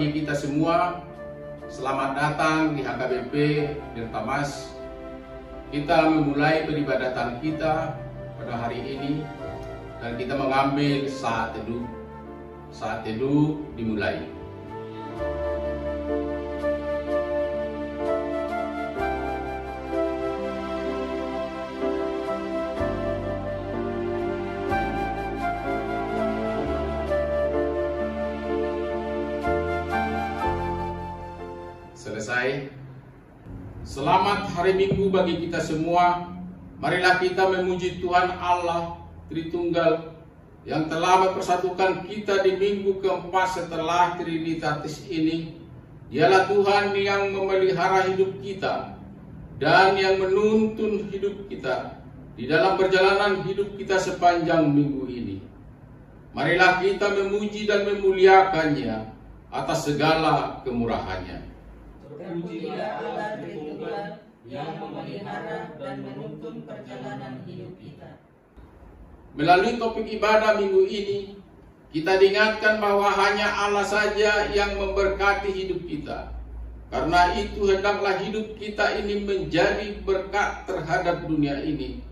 bagi kita semua. Selamat datang di HKBP Tirtamas. Kita memulai peribadatan kita pada hari ini dan kita mengambil saat teduh. Saat teduh dimulai. Selesai. Selamat hari Minggu bagi kita semua. Marilah kita memuji Tuhan Allah Tritunggal yang telah mempersatukan kita di minggu keempat setelah Trinitatis ini. Dialah Tuhan yang memelihara hidup kita dan yang menuntun hidup kita di dalam perjalanan hidup kita sepanjang minggu ini. Marilah kita memuji dan memuliakannya atas segala kemurahannya. Terpujilah Allah Tritunggal yang memelihara dan menuntun perjalanan hidup kita. Melalui topik ibadah minggu ini, kita diingatkan bahwa hanya Allah saja yang memberkati hidup kita. Karena itu hendaklah hidup kita ini menjadi berkat terhadap dunia ini.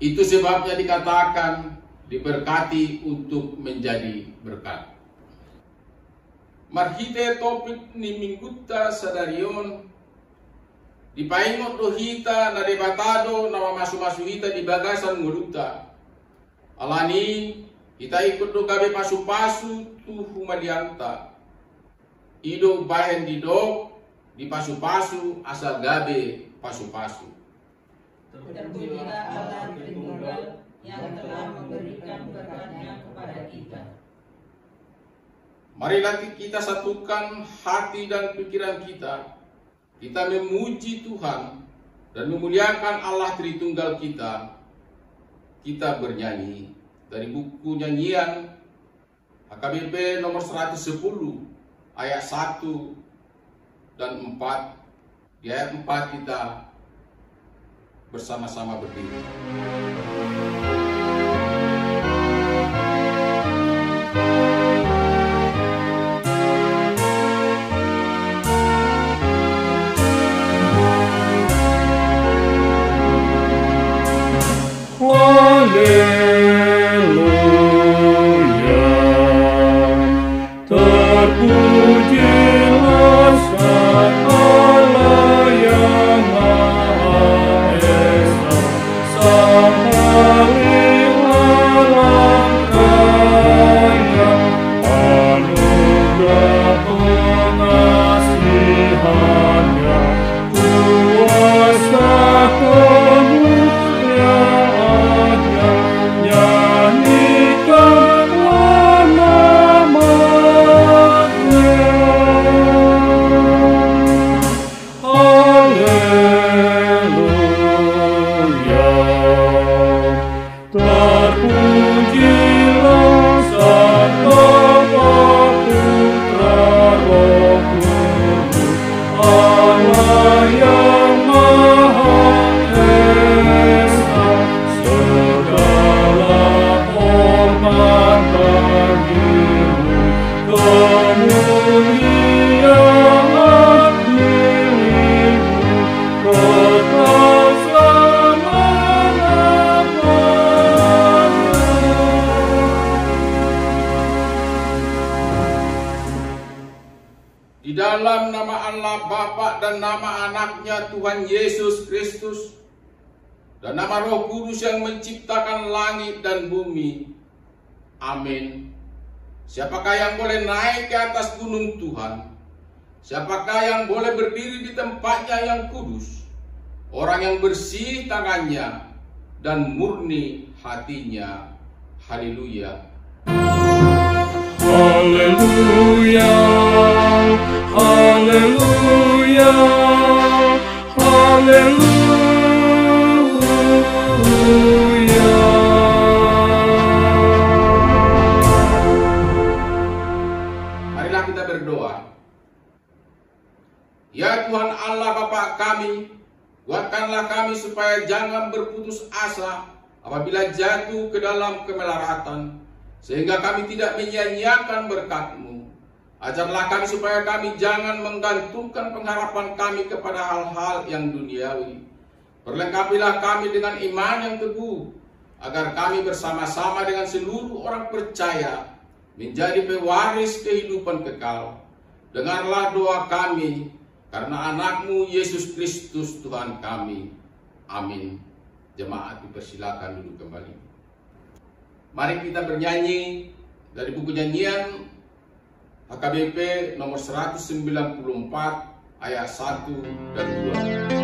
Itu sebabnya dikatakan diberkati untuk menjadi berkat. Marhite topik ni mingguta sadarion dipaingot dohita na debatado na masu-masu hita di bagasan nguluta. Alani kita ikut do gabe pasu-pasu tu humadianta. Ido bahen di dog di pasu-pasu asal gabe pasu-pasu. Terpujilah Allah Tritunggal yang telah memberikan berkatnya kepada kita. Marilah kita satukan hati dan pikiran kita. Kita memuji Tuhan dan memuliakan Allah Tritunggal kita. Kita bernyanyi dari buku nyanyian HKBP nomor 110 ayat 1 dan 4. Di ayat 4 kita bersama-sama berdiri. Haleluya, terpujilah Sang Allah yang Maha Esa, Sang Paling Alam Raya, anugerah pengasihannya, kuasa kemuliaannya, nyanyikanlah nama-Nya. Haleluya, terpujilah Sang Bapa, Putra, Roh Kudus, Allah yang Maha Esa, segala hormat bagimu, kemuliaan milikmu, kekal selama-lamanya. Di dalam nama Allah Bapa dan nama anaknya Tuhan Yesus Kristus dan nama Roh Kudus yang menciptakan langit dan bumi. Amin. Siapakah yang boleh naik ke atas gunung Tuhan? Siapakah yang boleh berdiri di tempatnya yang kudus? Orang yang bersih tangannya dan murni hatinya. Haleluya. Haleluya, haleluya, haleluya. Marilah kita berdoa. Ya Tuhan Allah Bapa kami, kuatkanlah kami supaya jangan berputus asa apabila jatuh ke dalam kemelaratan, sehingga kami tidak menyia-nyiakan berkat-Mu. Ajarlah kami supaya kami jangan menggantungkan pengharapan kami kepada hal-hal yang duniawi. Perlengkapilah kami dengan iman yang teguh, agar kami bersama-sama dengan seluruh orang percaya menjadi pewaris kehidupan kekal. Dengarlah doa kami, karena anakmu Yesus Kristus Tuhan kami. Amin. Jemaat dipersilakan duduk kembali. Mari kita bernyanyi dari buku nyanyian HKBP nomor 194 ayat 1 dan 2.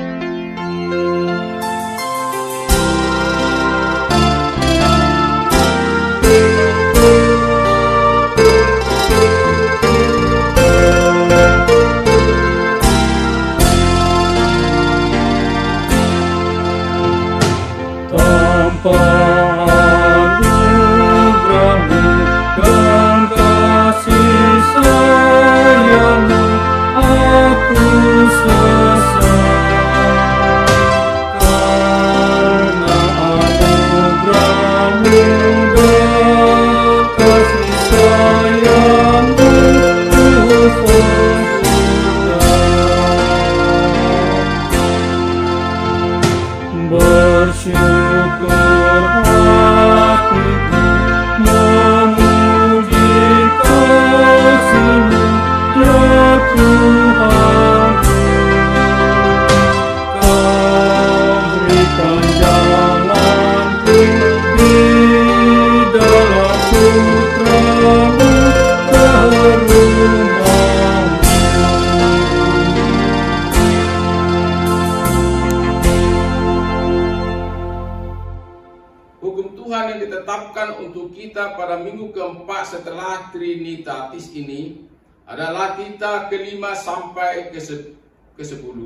Untuk kita pada minggu keempat setelah Trinitatis ini adalah titah kelima sampai ke-10.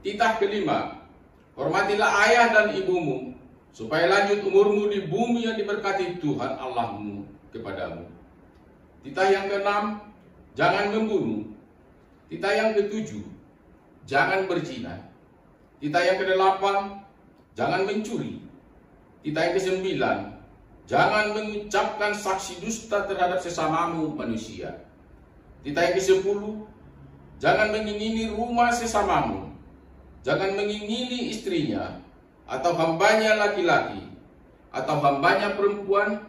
Titah kelima, hormatilah ayah dan ibumu, supaya lanjut umurmu di bumi yang diberkati Tuhan Allahmu kepadamu. Titah yang ke-6, jangan membunuh. Titah yang ke-7, jangan berzina. Titah yang ke-8, jangan mencuri. Titah yang ke-9, jangan mengucapkan saksi dusta terhadap sesamamu manusia. Titah yang ke-10, jangan mengingini rumah sesamamu. Jangan mengingini istrinya, atau hambanya laki-laki, atau hambanya perempuan,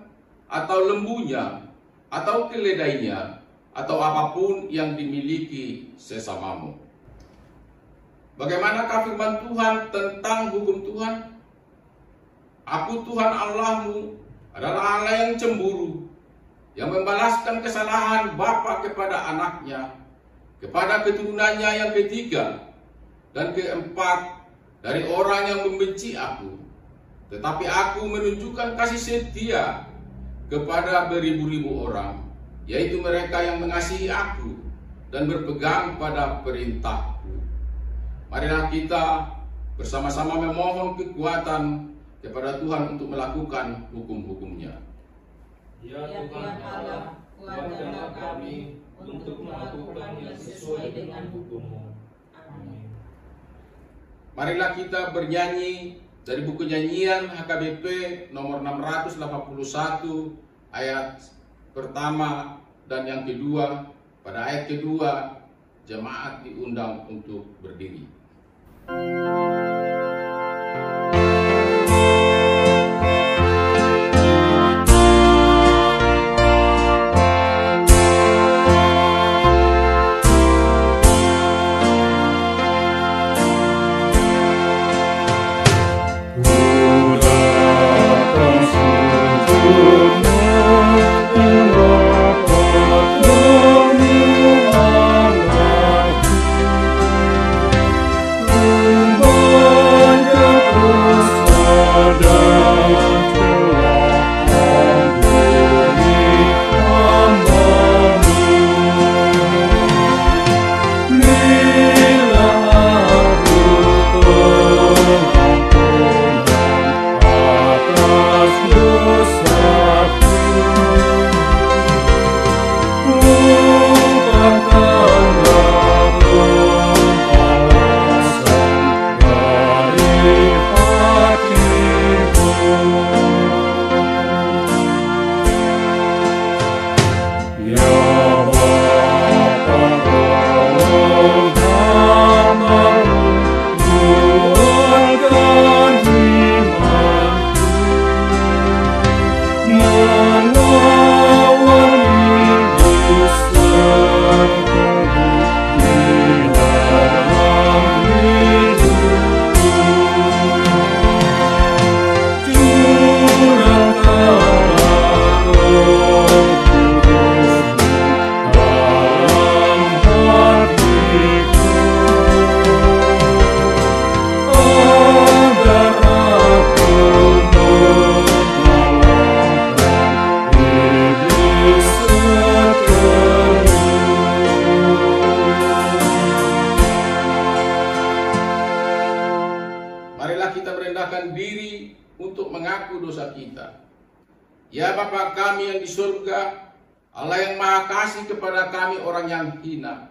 atau lembunya, atau keledainya, atau apapun yang dimiliki sesamamu. Bagaimanakah firman Tuhan tentang hukum Tuhan? Aku Tuhan Allahmu adalah Allah yang cemburu, yang membalaskan kesalahan bapa kepada anaknya, kepada keturunannya yang ketiga dan keempat dari orang yang membenci aku. Tetapi aku menunjukkan kasih setia kepada beribu-ribu orang, yaitu mereka yang mengasihi aku dan berpegang pada perintahku. Marilah kita bersama-sama memohon kekuatan kepada Tuhan untuk melakukan hukum-hukumnya. Ya Tuhan Allah, kuatkanlah kami untuk melakukan yang sesuai dengan hukum-Mu. Amin. Marilah kita bernyanyi dari buku nyanyian HKBP nomor 681 ayat pertama dan yang kedua. Pada ayat kedua, jemaat diundang untuk berdiri. Oh mengaku dosa kita. Ya Bapa kami yang di surga, Allah yang Maha Kasih kepada kami orang yang hina,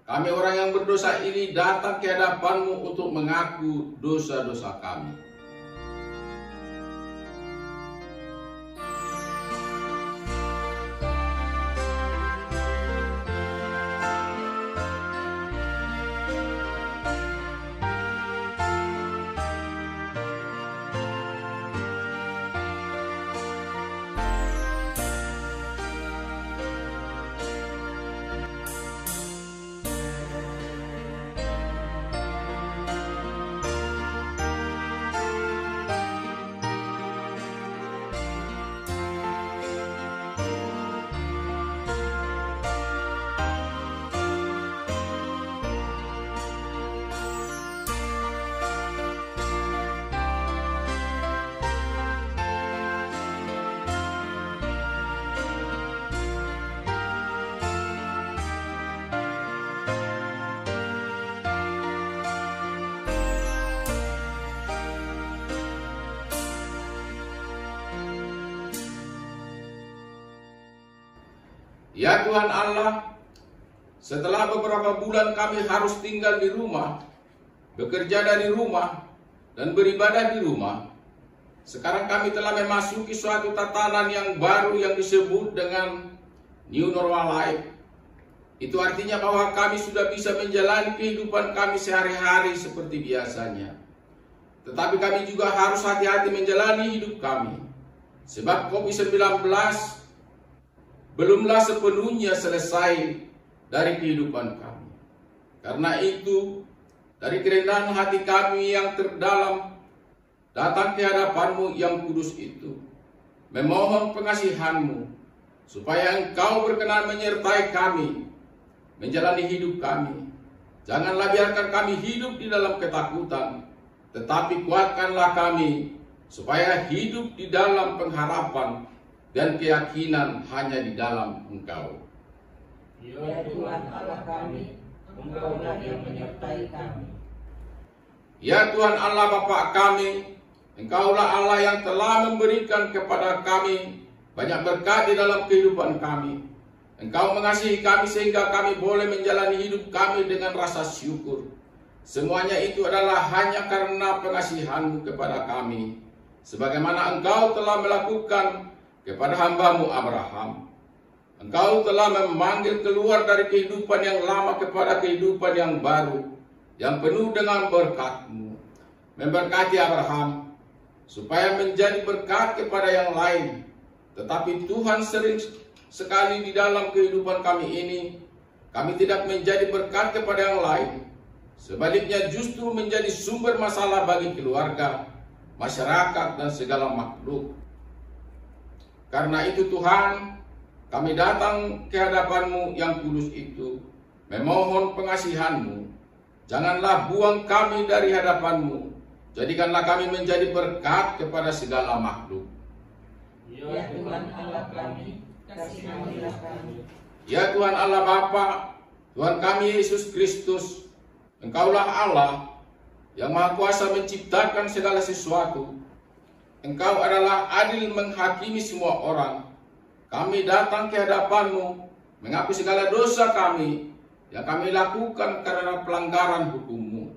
kami orang yang berdosa ini datang ke hadapan-Mu untuk mengaku dosa-dosa kami. Ya Tuhan Allah, setelah beberapa bulan kami harus tinggal di rumah, bekerja dari rumah, dan beribadah di rumah, sekarang kami telah memasuki suatu tatanan yang baru yang disebut dengan New Normal Life. Itu artinya bahwa kami sudah bisa menjalani kehidupan kami sehari-hari seperti biasanya. Tetapi kami juga harus hati-hati menjalani hidup kami, sebab COVID-19 belumlah sepenuhnya selesai dari kehidupan kami. Karena itu, dari kerendahan hati kami yang terdalam, datang ke hadapan-Mu yang kudus itu, memohon pengasihan-Mu, supaya Engkau berkenan menyertai kami, menjalani hidup kami. Janganlah biarkan kami hidup di dalam ketakutan, tetapi kuatkanlah kami, supaya hidup di dalam pengharapan dan keyakinan hanya di dalam Engkau. Ya Tuhan Allah kami, Engkau-lah yang menyertai kami. Ya Tuhan Allah Bapa kami, Engkaulah Allah yang telah memberikan kepada kami banyak berkat di dalam kehidupan kami. Engkau mengasihi kami sehingga kami boleh menjalani hidup kami dengan rasa syukur. Semuanya itu adalah hanya karena pengasihan-Mu kepada kami, sebagaimana Engkau telah melakukan kepada hamba-Mu Abraham. Engkau telah memanggil keluar dari kehidupan yang lama kepada kehidupan yang baru, yang penuh dengan berkat-Mu. Memberkati Abraham, supaya menjadi berkat kepada yang lain. Tetapi Tuhan sering sekali di dalam kehidupan kami ini, kami tidak menjadi berkat kepada yang lain. Sebaliknya justru menjadi sumber masalah bagi keluarga, masyarakat, dan segala makhluk. Karena itu Tuhan, kami datang ke hadapan-Mu yang kudus itu, memohon pengasihan-Mu. Janganlah buang kami dari hadapan-Mu. Jadikanlah kami menjadi berkat kepada segala makhluk. Ya Tuhan Allah kami, kasihanilah kami. Ya Tuhan Allah Bapa, Tuhan kami Yesus Kristus, Engkaulah Allah yang Maha Kuasa menciptakan segala sesuatu. Engkau adalah adil menghakimi semua orang. Kami datang ke hadapan-Mu, mengaku segala dosa kami yang kami lakukan karena pelanggaran hukum-Mu,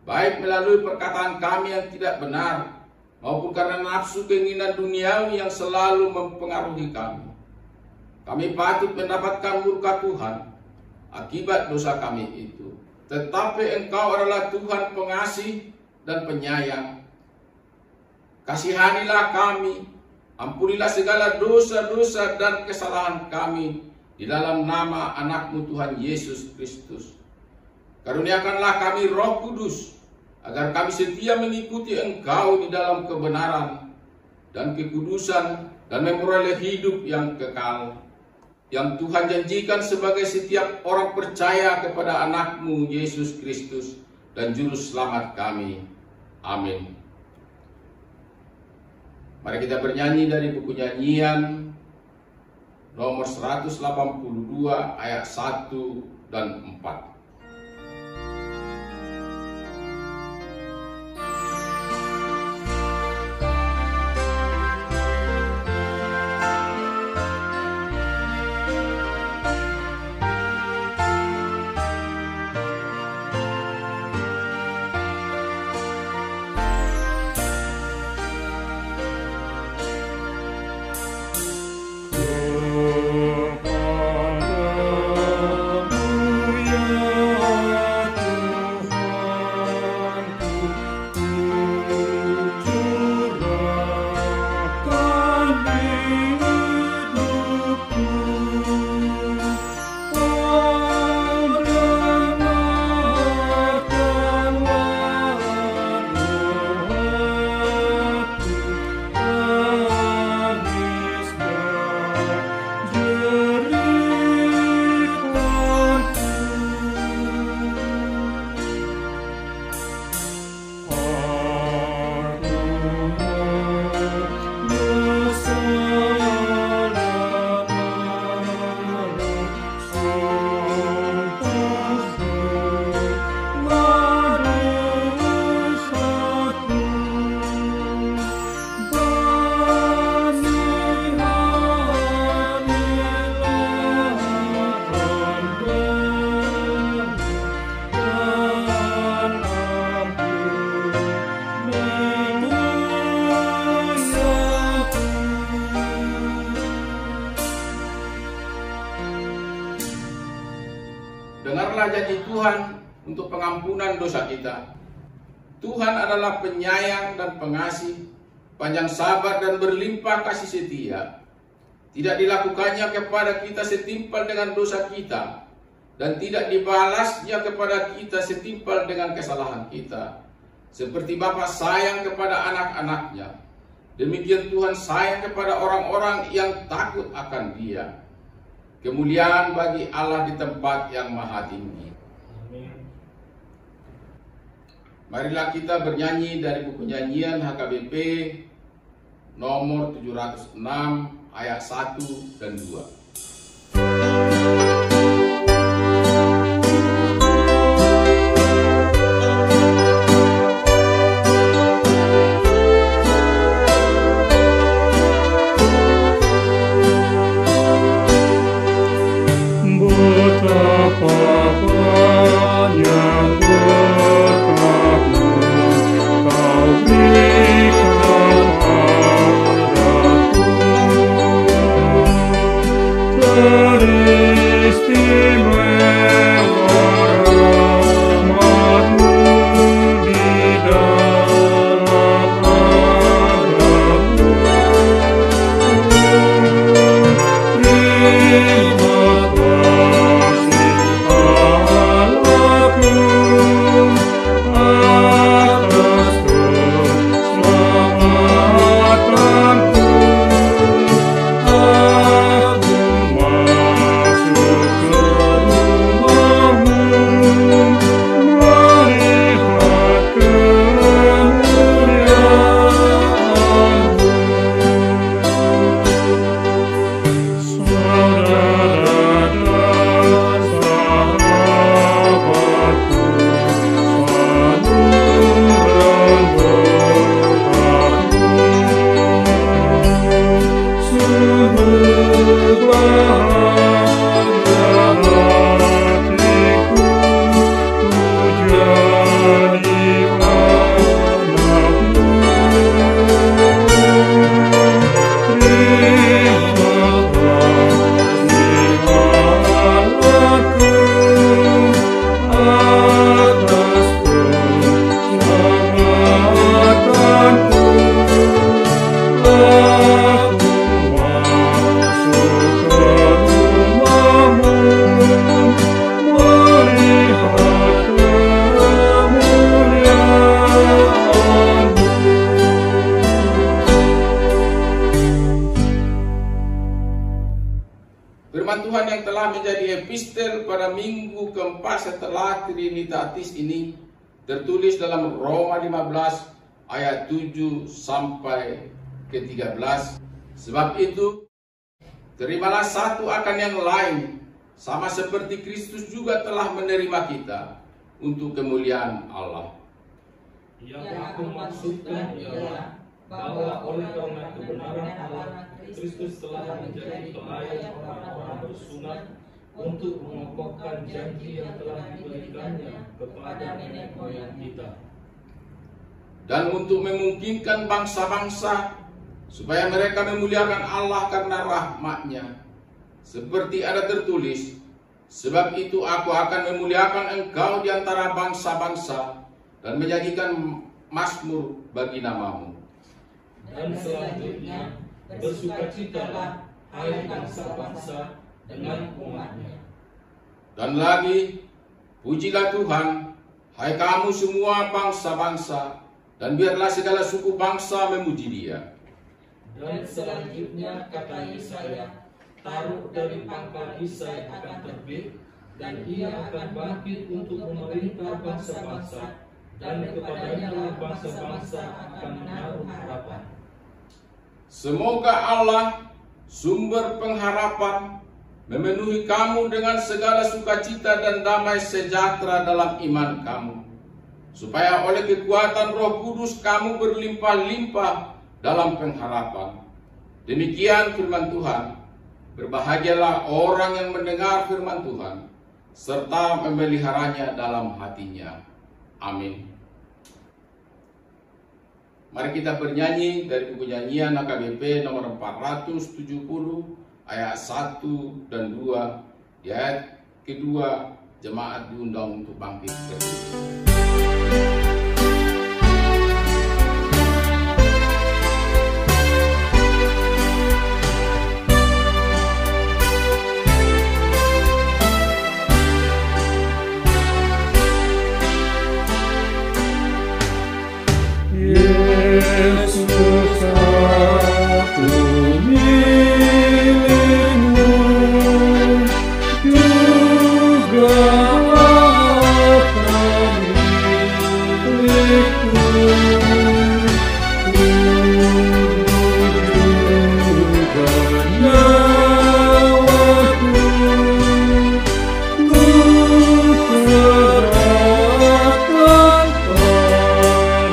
baik melalui perkataan kami yang tidak benar, maupun karena nafsu keinginan duniawi yang selalu mempengaruhi kami. Kami patut mendapatkan murka Tuhan akibat dosa kami itu. Tetapi Engkau adalah Tuhan pengasih dan penyayang. Kasihanilah kami, ampunilah segala dosa-dosa dan kesalahan kami di dalam nama anak-Mu Tuhan Yesus Kristus. Karuniakanlah kami Roh Kudus, agar kami setia mengikuti Engkau di dalam kebenaran dan kekudusan dan memperoleh hidup yang kekal, yang Tuhan janjikan sebagai setiap orang percaya kepada anak-Mu Yesus Kristus dan Juru Selamat kami. Amin. Mari kita bernyanyi dari buku nyanyian nomor 182 ayat 1 dan 4. dengarlah janji Tuhan untuk pengampunan dosa kita. Tuhan adalah penyayang dan pengasih, panjang sabar dan berlimpah kasih setia. Tidak dilakukannya kepada kita setimpal dengan dosa kita, dan tidak dibalasnya kepada kita setimpal dengan kesalahan kita. Seperti Bapa sayang kepada anak-anaknya, demikian Tuhan sayang kepada orang-orang yang takut akan Dia. Kemuliaan bagi Allah di tempat yang maha tinggi. Marilah kita bernyanyi dari buku nyanyian HKBP nomor 706 ayat 1 dan 2. Firman Tuhan yang telah menjadi epistel pada minggu keempat setelah Trinitatis ini tertulis dalam Roma 15 ayat 7 sampai ke 13. Sebab itu, terimalah satu akan yang lain, sama seperti Kristus juga telah menerima kita untuk kemuliaan Allah. Yang aku maksudkan ialah bahwa oleh karena kebenaran Allah, Kristus telah menjadi pelayan orang-orang bersunat untuk mengokohkan janji yang telah diberikannya kepada nenek moyang kita, dan untuk memungkinkan bangsa-bangsa supaya mereka memuliakan Allah karena rahmat-Nya. Seperti ada tertulis, sebab itu aku akan memuliakan engkau di antara bangsa-bangsa dan menyanyikan mazmur bagi namamu. Dan selanjutnya, bersukacitalah, hai bangsa-bangsa, dengan umat-Nya. Dan lagi, pujilah Tuhan, hai kamu semua bangsa-bangsa, dan biarlah segala suku bangsa memuji Dia. Dan selanjutnya kata Yesaya, taruh dari pangkal Isai akan terbit, dan ia akan bangkit untuk memerintah bangsa-bangsa, dan kepadanya bangsa-bangsa akan menaruh harapan. Semoga Allah, sumber pengharapan, memenuhi kamu dengan segala sukacita dan damai sejahtera dalam iman kamu, supaya oleh kekuatan Roh Kudus kamu berlimpah-limpah dalam pengharapan. Demikian firman Tuhan. Berbahagialah orang yang mendengar firman Tuhan, serta memeliharanya dalam hatinya. Amin. Mari kita bernyanyi dari buku nyanyian HKBP nomor 470 ayat 1 dan 2, di ayat kedua jemaat diundang untuk bangkit berdiri. Yesus aku milikmu, juga akan milikku. Juga nyawaku ku serahkan padamu.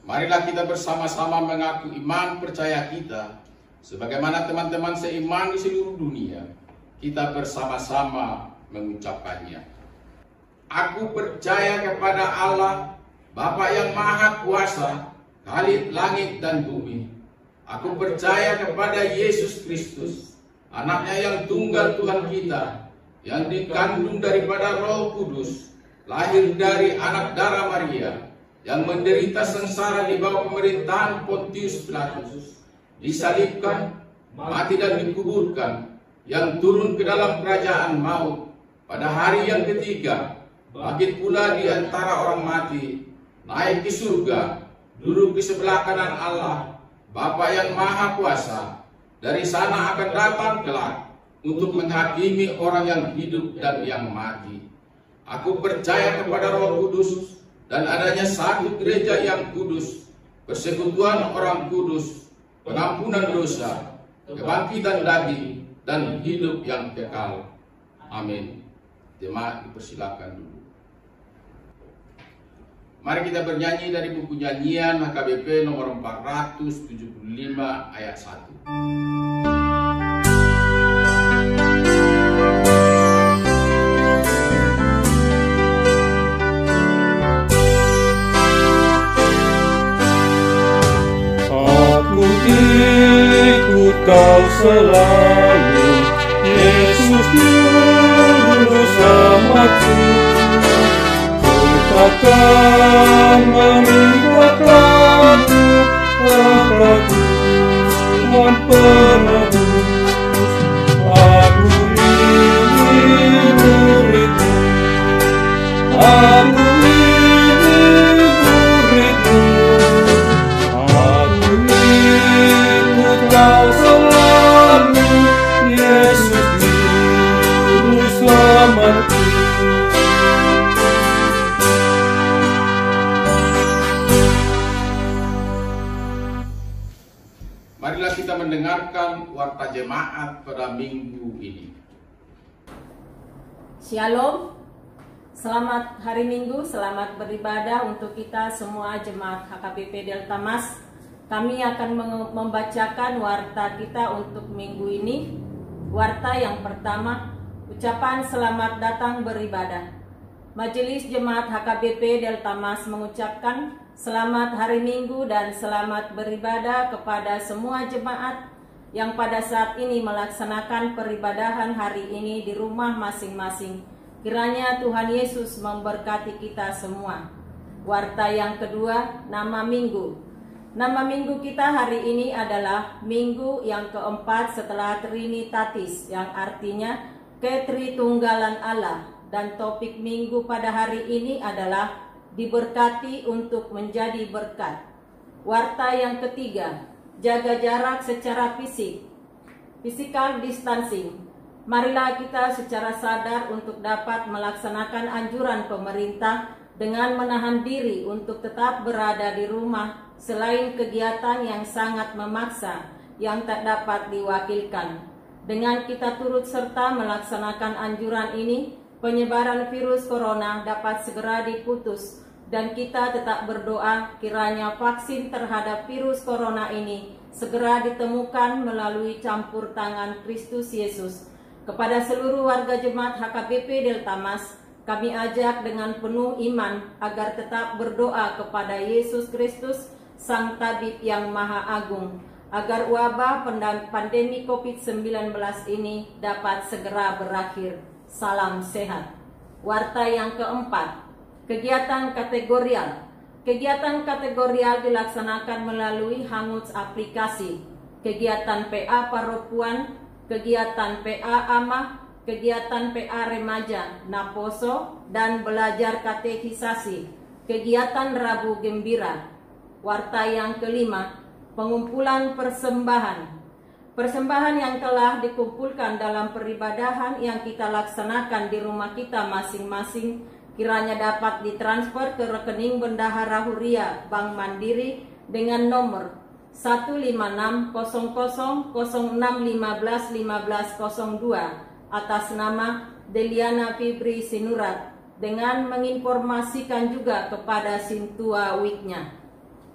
Marilah kita bersama-sama mengaku iman percaya kita, sebagaimana teman-teman seiman di seluruh dunia, kita bersama-sama mengucapkannya. Aku percaya kepada Allah, Bapa yang Maha Kuasa, Khalid langit dan bumi. Aku percaya kepada Yesus Kristus, anaknya yang tunggal Tuhan kita, yang dikandung daripada Roh Kudus, lahir dari anak darah Maria, yang menderita sengsara di bawah pemerintahan Pontius Pilatus, disalibkan, mati dan dikuburkan, yang turun ke dalam kerajaan maut, pada hari yang ketiga, bangkit pula di antara orang mati, naik ke surga, duduk di sebelah kanan Allah, Bapa yang Maha Kuasa. Dari sana akan datang kelak untuk menghakimi orang yang hidup dan yang mati. Aku percaya kepada Roh Kudus dan adanya satu gereja yang kudus, persekutuan orang kudus, pengampunan dosa, kebangkitan daging, dan hidup yang kekal. Amin. Jemaat dipersilakan dulu. Mari kita bernyanyi dari buku nyanyian HKBP nomor 475 ayat 1. Ikut kau selalu, Yesus Juru Selamatku. Ku takkan meninggalkanmu, Aku Tuhan penebus. Aku ini muridmu, Aku ini muridmu. Kau selalu, Yesus Juru Selamatku. Marilah kita mendengarkan warta jemaat pada minggu ini. Shalom, selamat hari Minggu, selamat beribadah untuk kita semua jemaat HKBP Delta Mas. Kami akan membacakan warta kita untuk minggu ini. Warta yang pertama, ucapan selamat datang beribadah. Majelis Jemaat HKBP Delta Mas mengucapkan selamat hari Minggu dan selamat beribadah kepada semua jemaat yang pada saat ini melaksanakan peribadahan hari ini di rumah masing-masing. Kiranya Tuhan Yesus memberkati kita semua. Warta yang kedua, nama minggu. Nama minggu kita hari ini adalah minggu yang keempat setelah Trinitatis, yang artinya Ketritunggalan Allah. Dan topik minggu pada hari ini adalah diberkati untuk menjadi berkat. Warta yang ketiga, jaga jarak secara fisik, physical distancing. Marilah kita secara sadar untuk dapat melaksanakan anjuran pemerintah dengan menahan diri untuk tetap berada di rumah selain kegiatan yang sangat memaksa yang tak dapat diwakilkan. Dengan kita turut serta melaksanakan anjuran ini, penyebaran virus corona dapat segera diputus dan kita tetap berdoa kiranya vaksin terhadap virus corona ini segera ditemukan melalui campur tangan Kristus Yesus. Kepada seluruh warga jemaat HKBP Delta Mas, kami ajak dengan penuh iman agar tetap berdoa kepada Yesus Kristus, Sang Tabib yang Maha Agung, agar wabah pandemi COVID-19 ini dapat segera berakhir. Salam sehat. Warta yang keempat, kegiatan kategorial. Kegiatan kategorial dilaksanakan melalui Hanguts aplikasi, kegiatan PA Paropuan, kegiatan PA Amah, kegiatan PA Remaja, Naposo, dan belajar katekisasi, kegiatan Rabu Gembira. Warta yang kelima, pengumpulan persembahan. Persembahan yang telah dikumpulkan dalam peribadahan yang kita laksanakan di rumah kita masing-masing kiranya dapat ditransfer ke rekening Bendahara Huria Bank Mandiri dengan nomor 1560006151502 atas nama Deliana Fibri Sinurat dengan menginformasikan juga kepada Sintua Wiknya.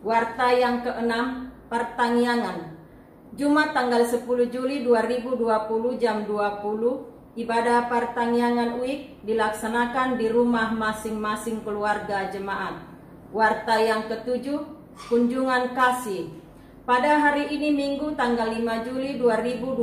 Warta yang keenam, pertangyangan. Jumat tanggal 10 Juli 2020 jam 20, ibadah pertangyangan Wik dilaksanakan di rumah masing-masing keluarga jemaat. Warta yang ketujuh, kunjungan kasih. Pada hari ini Minggu tanggal 5 Juli 2020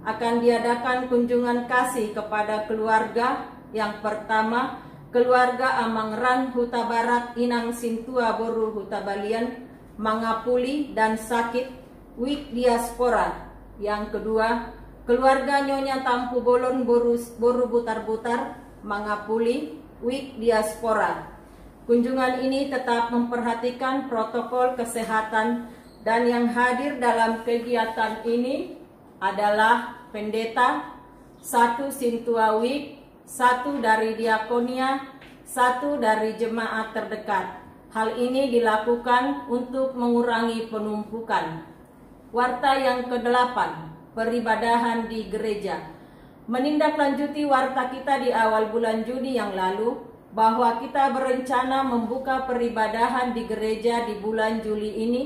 akan diadakan kunjungan kasih kepada keluarga. Yang pertama, keluarga Amangran Huta Barat Inang Sintua Boru Huta Balian, Mangapuli dan Sakit Wik Diaspora. Yang kedua, keluarga Nyonya Tampu Bolon Boru Butar-Butar, Mangapuli, Wik Diaspora. Kunjungan ini tetap memperhatikan protokol kesehatan dan yang hadir dalam kegiatan ini adalah pendeta, 1 Sintua Wik, 1 dari diakonia, 1 dari jemaat terdekat. Hal ini dilakukan untuk mengurangi penumpukan. Warta yang ke-8, peribadahan di gereja. Menindaklanjuti warta kita di awal bulan Juni yang lalu, bahwa kita berencana membuka peribadahan di gereja di bulan Juli ini,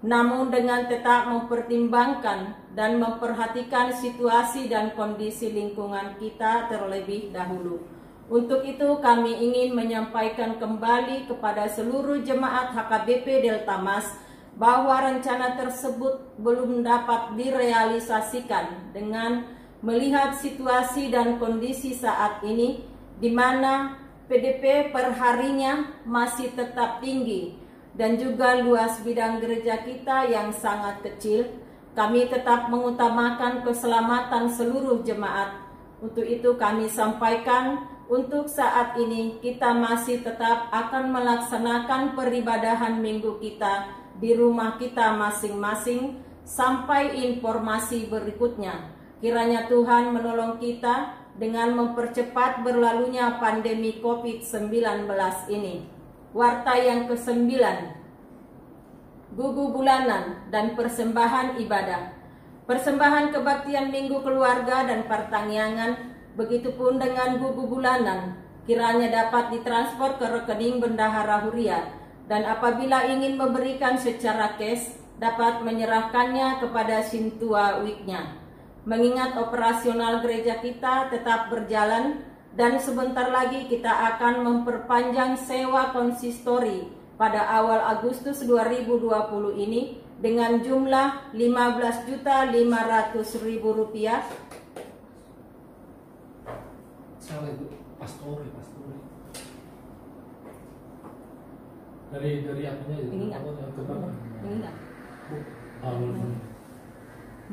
namun dengan tetap mempertimbangkan dan memperhatikan situasi dan kondisi lingkungan kita terlebih dahulu. Untuk itu kami ingin menyampaikan kembali kepada seluruh jemaat HKBP Delta Mas bahwa rencana tersebut belum dapat direalisasikan dengan melihat situasi dan kondisi saat ini di mana PDP perharinya masih tetap tinggi dan juga luas bidang gereja kita yang sangat kecil. Kami tetap mengutamakan keselamatan seluruh jemaat. Untuk itu kami sampaikan untuk saat ini kita masih tetap akan melaksanakan peribadahan minggu kita di rumah kita masing-masing sampai informasi berikutnya. Kiranya Tuhan menolong kita dengan mempercepat berlalunya pandemi COVID-19 ini. Warta yang ke-9, gugu bulanan dan persembahan ibadah. Persembahan kebaktian minggu keluarga dan pertangyangan, begitupun dengan gugu bulanan, kiranya dapat ditransfer ke rekening Bendahara Huria, dan apabila ingin memberikan secara cash, dapat menyerahkannya kepada Sintua Wiknya. Mengingat operasional gereja kita tetap berjalan, dan sebentar lagi kita akan memperpanjang sewa konsistori pada awal Agustus 2020 ini dengan jumlah Rp15.500.000. Salah itu, pastori. Dari apanya itu?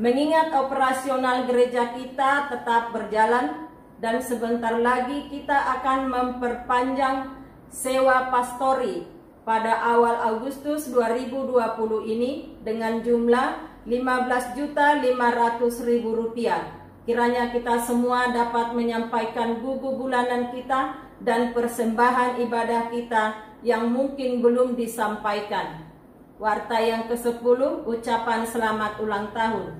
Mengingat operasional gereja kita tetap berjalan dan sebentar lagi kita akan memperpanjang sewa pastori pada awal Agustus 2020 ini dengan jumlah Rp15.500.000. Kiranya kita semua dapat menyampaikan gugu bulanan kita dan persembahan ibadah kita yang mungkin belum disampaikan. Warta yang ke-10, ucapan selamat ulang tahun.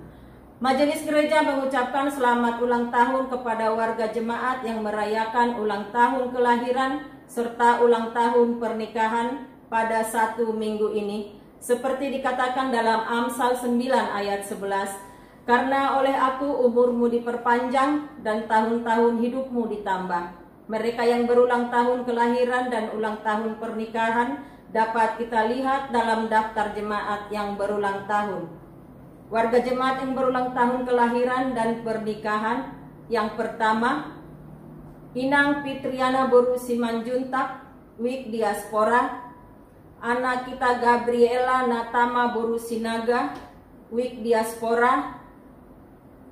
Majelis Gereja mengucapkan selamat ulang tahun kepada warga jemaat yang merayakan ulang tahun kelahiran serta ulang tahun pernikahan pada 1 minggu ini. Seperti dikatakan dalam Amsal 9 ayat 11, karena oleh aku umurmu diperpanjang dan tahun-tahun hidupmu ditambah. Mereka yang berulang tahun kelahiran dan ulang tahun pernikahan dapat kita lihat dalam daftar jemaat yang berulang tahun. Warga jemaat yang berulang tahun kelahiran dan pernikahan, yang pertama, Inang Fitriana Boru Simanjuntak, Wik Diaspora. Anak kita Gabriela Natama Boru Sinaga, Wik Diaspora.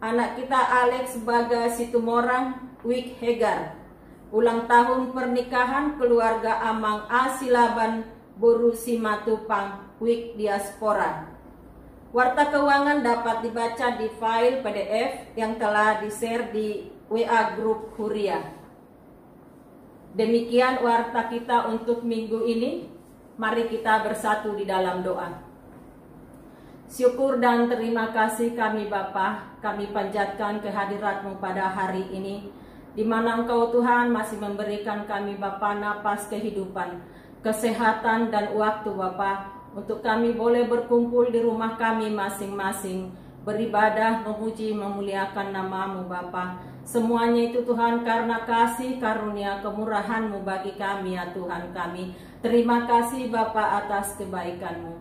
Anak kita Alex Baga Situmorang, Wik Hegar. Ulang tahun pernikahan keluarga Amang Asilaban Boru Simatupang, Wik Diaspora. Warta keuangan dapat dibaca di file PDF yang telah di-share di WA Group Huria. Demikian warta kita untuk minggu ini. Mari kita bersatu di dalam doa. Syukur dan terima kasih kami Bapa, kami panjatkan kehadirat-Mu pada hari ini, di mana Engkau Tuhan masih memberikan kami Bapa napas kehidupan, kesehatan dan waktu Bapa, untuk kami boleh berkumpul di rumah kami masing-masing, beribadah, memuji, memuliakan nama-Mu Bapa. Semuanya itu Tuhan karena kasih karunia kemurahan-Mu bagi kami ya Tuhan kami. Terima kasih Bapa atas kebaikan-Mu.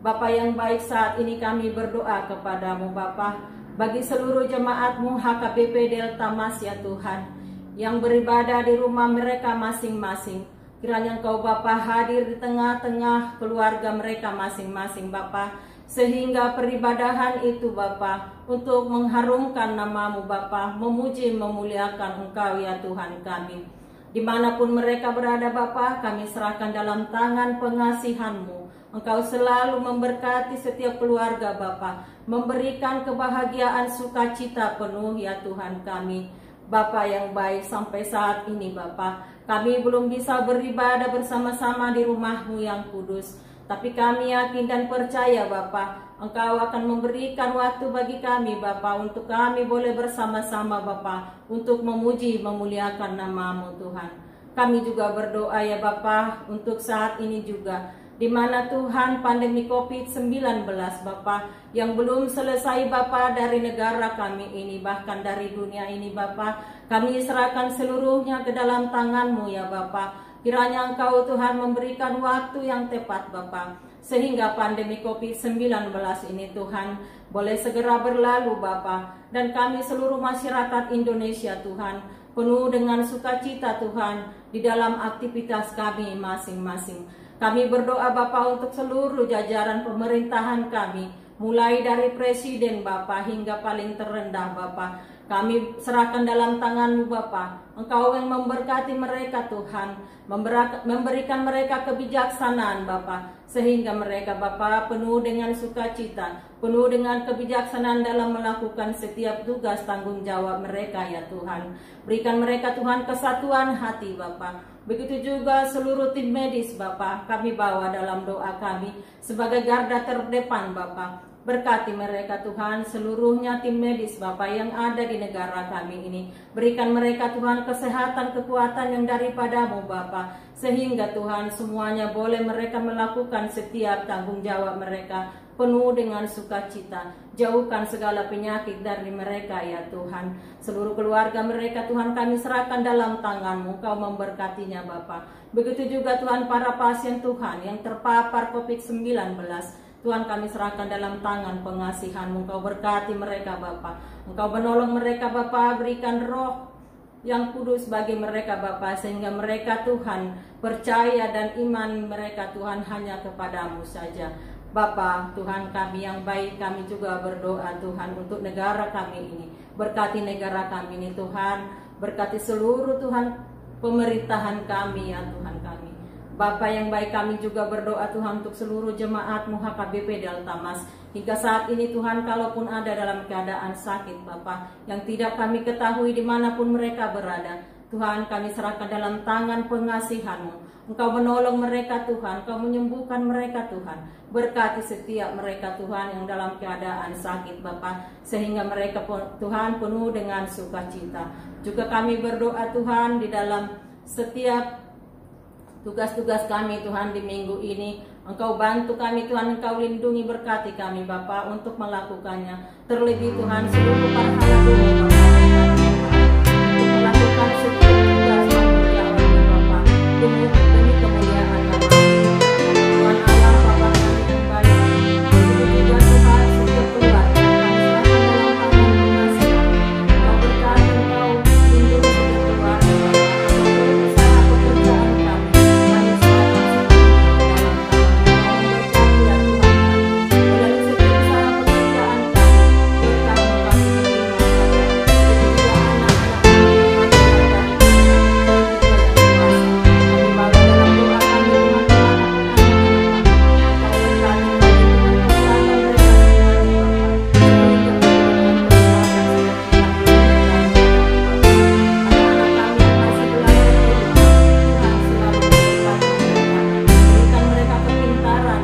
Bapa yang baik, saat ini kami berdoa kepadamu Bapa, bagi seluruh jemaat-Mu HKBP Delta Mas ya Tuhan, yang beribadah di rumah mereka masing-masing. Kiranya Engkau Bapa hadir di tengah-tengah keluarga mereka masing-masing Bapa, sehingga peribadahan itu Bapa untuk mengharumkan nama-Mu Bapa, memuji memuliakan Engkau ya Tuhan kami. Dimanapun mereka berada Bapa, kami serahkan dalam tangan pengasihan-Mu. Engkau selalu memberkati setiap keluarga Bapa, memberikan kebahagiaan sukacita penuh ya Tuhan kami. Bapa yang baik, sampai saat ini Bapa, kami belum bisa beribadah bersama-sama di rumah-Mu yang kudus. Tapi kami yakin dan percaya Bapa, Engkau akan memberikan waktu bagi kami Bapa, untuk kami boleh bersama-sama Bapa, untuk memuji memuliakan nama-Mu Tuhan. Kami juga berdoa ya Bapa, untuk saat ini juga, di mana Tuhan pandemi COVID-19 Bapa, yang belum selesai Bapa dari negara kami ini, bahkan dari dunia ini Bapa, kami serahkan seluruhnya ke dalam tangan-Mu ya Bapa. Kiranya Engkau Tuhan memberikan waktu yang tepat Bapa, sehingga pandemi COVID-19 ini Tuhan boleh segera berlalu Bapa, dan kami seluruh masyarakat Indonesia Tuhan penuh dengan sukacita Tuhan di dalam aktivitas kami masing-masing. Kami berdoa Bapa untuk seluruh jajaran pemerintahan kami, mulai dari presiden Bapa hingga paling terendah Bapa. Kami serahkan dalam tangan-Mu Bapa. Engkau yang memberkati mereka Tuhan, memberikan mereka kebijaksanaan Bapa, sehingga mereka Bapa penuh dengan sukacita, penuh dengan kebijaksanaan dalam melakukan setiap tugas tanggung jawab mereka ya Tuhan. Berikan mereka Tuhan kesatuan hati Bapa. Begitu juga seluruh tim medis Bapa, kami bawa dalam doa kami sebagai garda terdepan Bapa. Berkati mereka Tuhan, seluruhnya tim medis Bapa yang ada di negara kami ini. Berikan mereka Tuhan kesehatan, kekuatan yang daripada-Mu Bapa, sehingga Tuhan semuanya boleh mereka melakukan setiap tanggung jawab mereka penuh dengan sukacita. Jauhkan segala penyakit dari mereka ya Tuhan. Seluruh keluarga mereka Tuhan kami serahkan dalam tangan-Mu, Kau memberkatinya Bapa. Begitu juga Tuhan para pasien Tuhan yang terpapar COVID-19, Tuhan kami serahkan dalam tangan pengasihan-Mu. Engkau berkati mereka Bapa. Engkau menolong mereka Bapa, berikan roh yang kudus bagi mereka Bapa, sehingga mereka Tuhan percaya dan iman mereka Tuhan hanya kepada-Mu saja. Bapa Tuhan kami yang baik, kami juga berdoa Tuhan untuk negara kami ini. Berkati negara kami ini Tuhan, berkati seluruh Tuhan pemerintahan kami ya Tuhan kami. Bapa yang baik, kami juga berdoa Tuhan untuk seluruh jemaat-Mu HKBP Delta Mas. Hingga saat ini Tuhan, kalaupun ada dalam keadaan sakit Bapa, yang tidak kami ketahui dimanapun mereka berada, Tuhan, kami serahkan dalam tangan pengasihan-Mu. Engkau menolong mereka Tuhan, Engkau menyembuhkan mereka Tuhan. Berkati setiap mereka Tuhan yang dalam keadaan sakit Bapa, sehingga mereka Tuhan penuh dengan sukacita. Juga kami berdoa Tuhan di dalam setiap tugas-tugas kami Tuhan di minggu ini. Engkau bantu kami Tuhan, Engkau lindungi, berkati kami Bapa untuk melakukannya. Terlebih Tuhan seluruh para hamba untuk melakukan setiap tugas pekerjaan Bapa demi kemuliaan nama Tuhan Allah Bapa kami yang baik. Begitu juga Tuhan setiap keluarga kami serahkan dalam tangan pengasihan. Engkau berkati, Engkau lindungi setiap keluarga Bapa. Apapun usaha pekerjaan kami serahkan semua dalam tangan. Engkau memberkati ya Tuhan kami. Melalui setiap usaha pekerjaan kami, berkat Engkau menerima Bapa. Begitu juga anak-anak kami Tuhan berkati. Kami bawa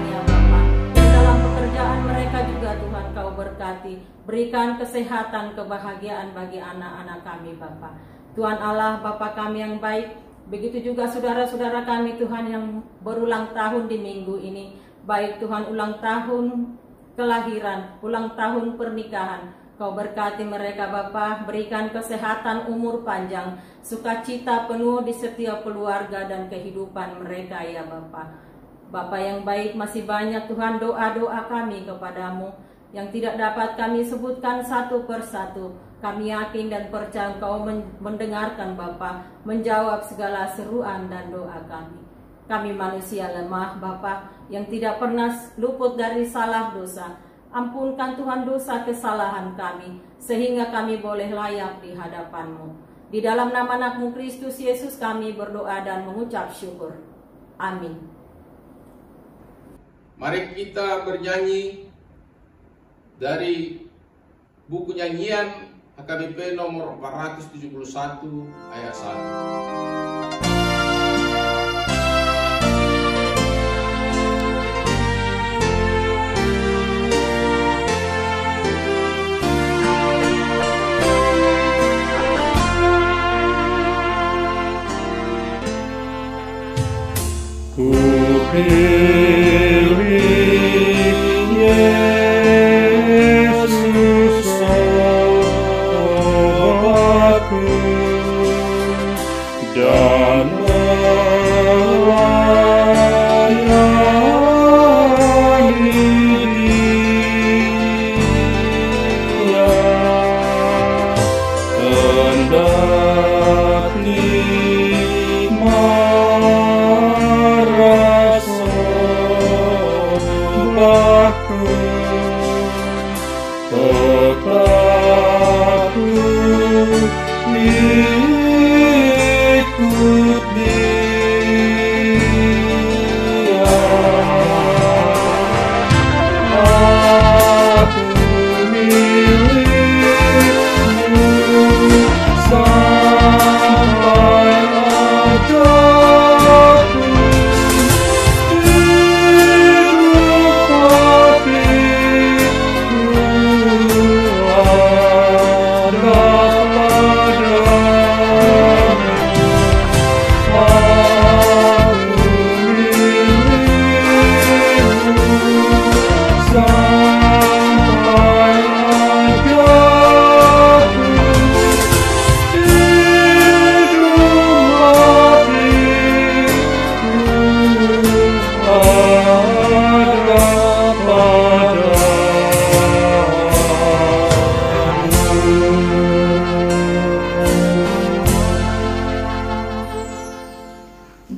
dalam doa kami Tuhan kepada berikan kesehatan, kebahagiaan bagi anak-anak kami Bapa. Tuhan Allah Bapa kami yang baik, begitu juga saudara-saudara kami Tuhan yang berulang tahun di minggu ini, baik Tuhan ulang tahun kelahiran, ulang tahun pernikahan. Kau berkati mereka Bapa, berikan kesehatan, umur panjang, sukacita penuh di setiap keluarga dan kehidupan mereka ya Bapa. Bapa yang baik, masih banyak Tuhan doa-doa kami kepadamu yang tidak dapat kami sebutkan satu persatu. Kami yakin dan percaya Engkau mendengarkan Bapa, menjawab segala seruan dan doa kami. Kami manusia lemah Bapa, yang tidak pernah luput dari salah dosa. Ampunkan Tuhan dosa kesalahan kami, sehingga kami boleh layak di hadapan-Mu. Di dalam nama anak-Mu Kristus Yesus kami berdoa dan mengucap syukur. Amin. Mari kita bernyanyi dari buku nyanyian HKBP nomor 471 ayat 1. Ku pilih Yesus obatku dan melayani Dia. Hendak nikmat rasa baku, tetap ku ikut Dia. Aku milikmu sampai ajalku. Hidup hatiku ada padamu. Aku milikmu sampai ajalku.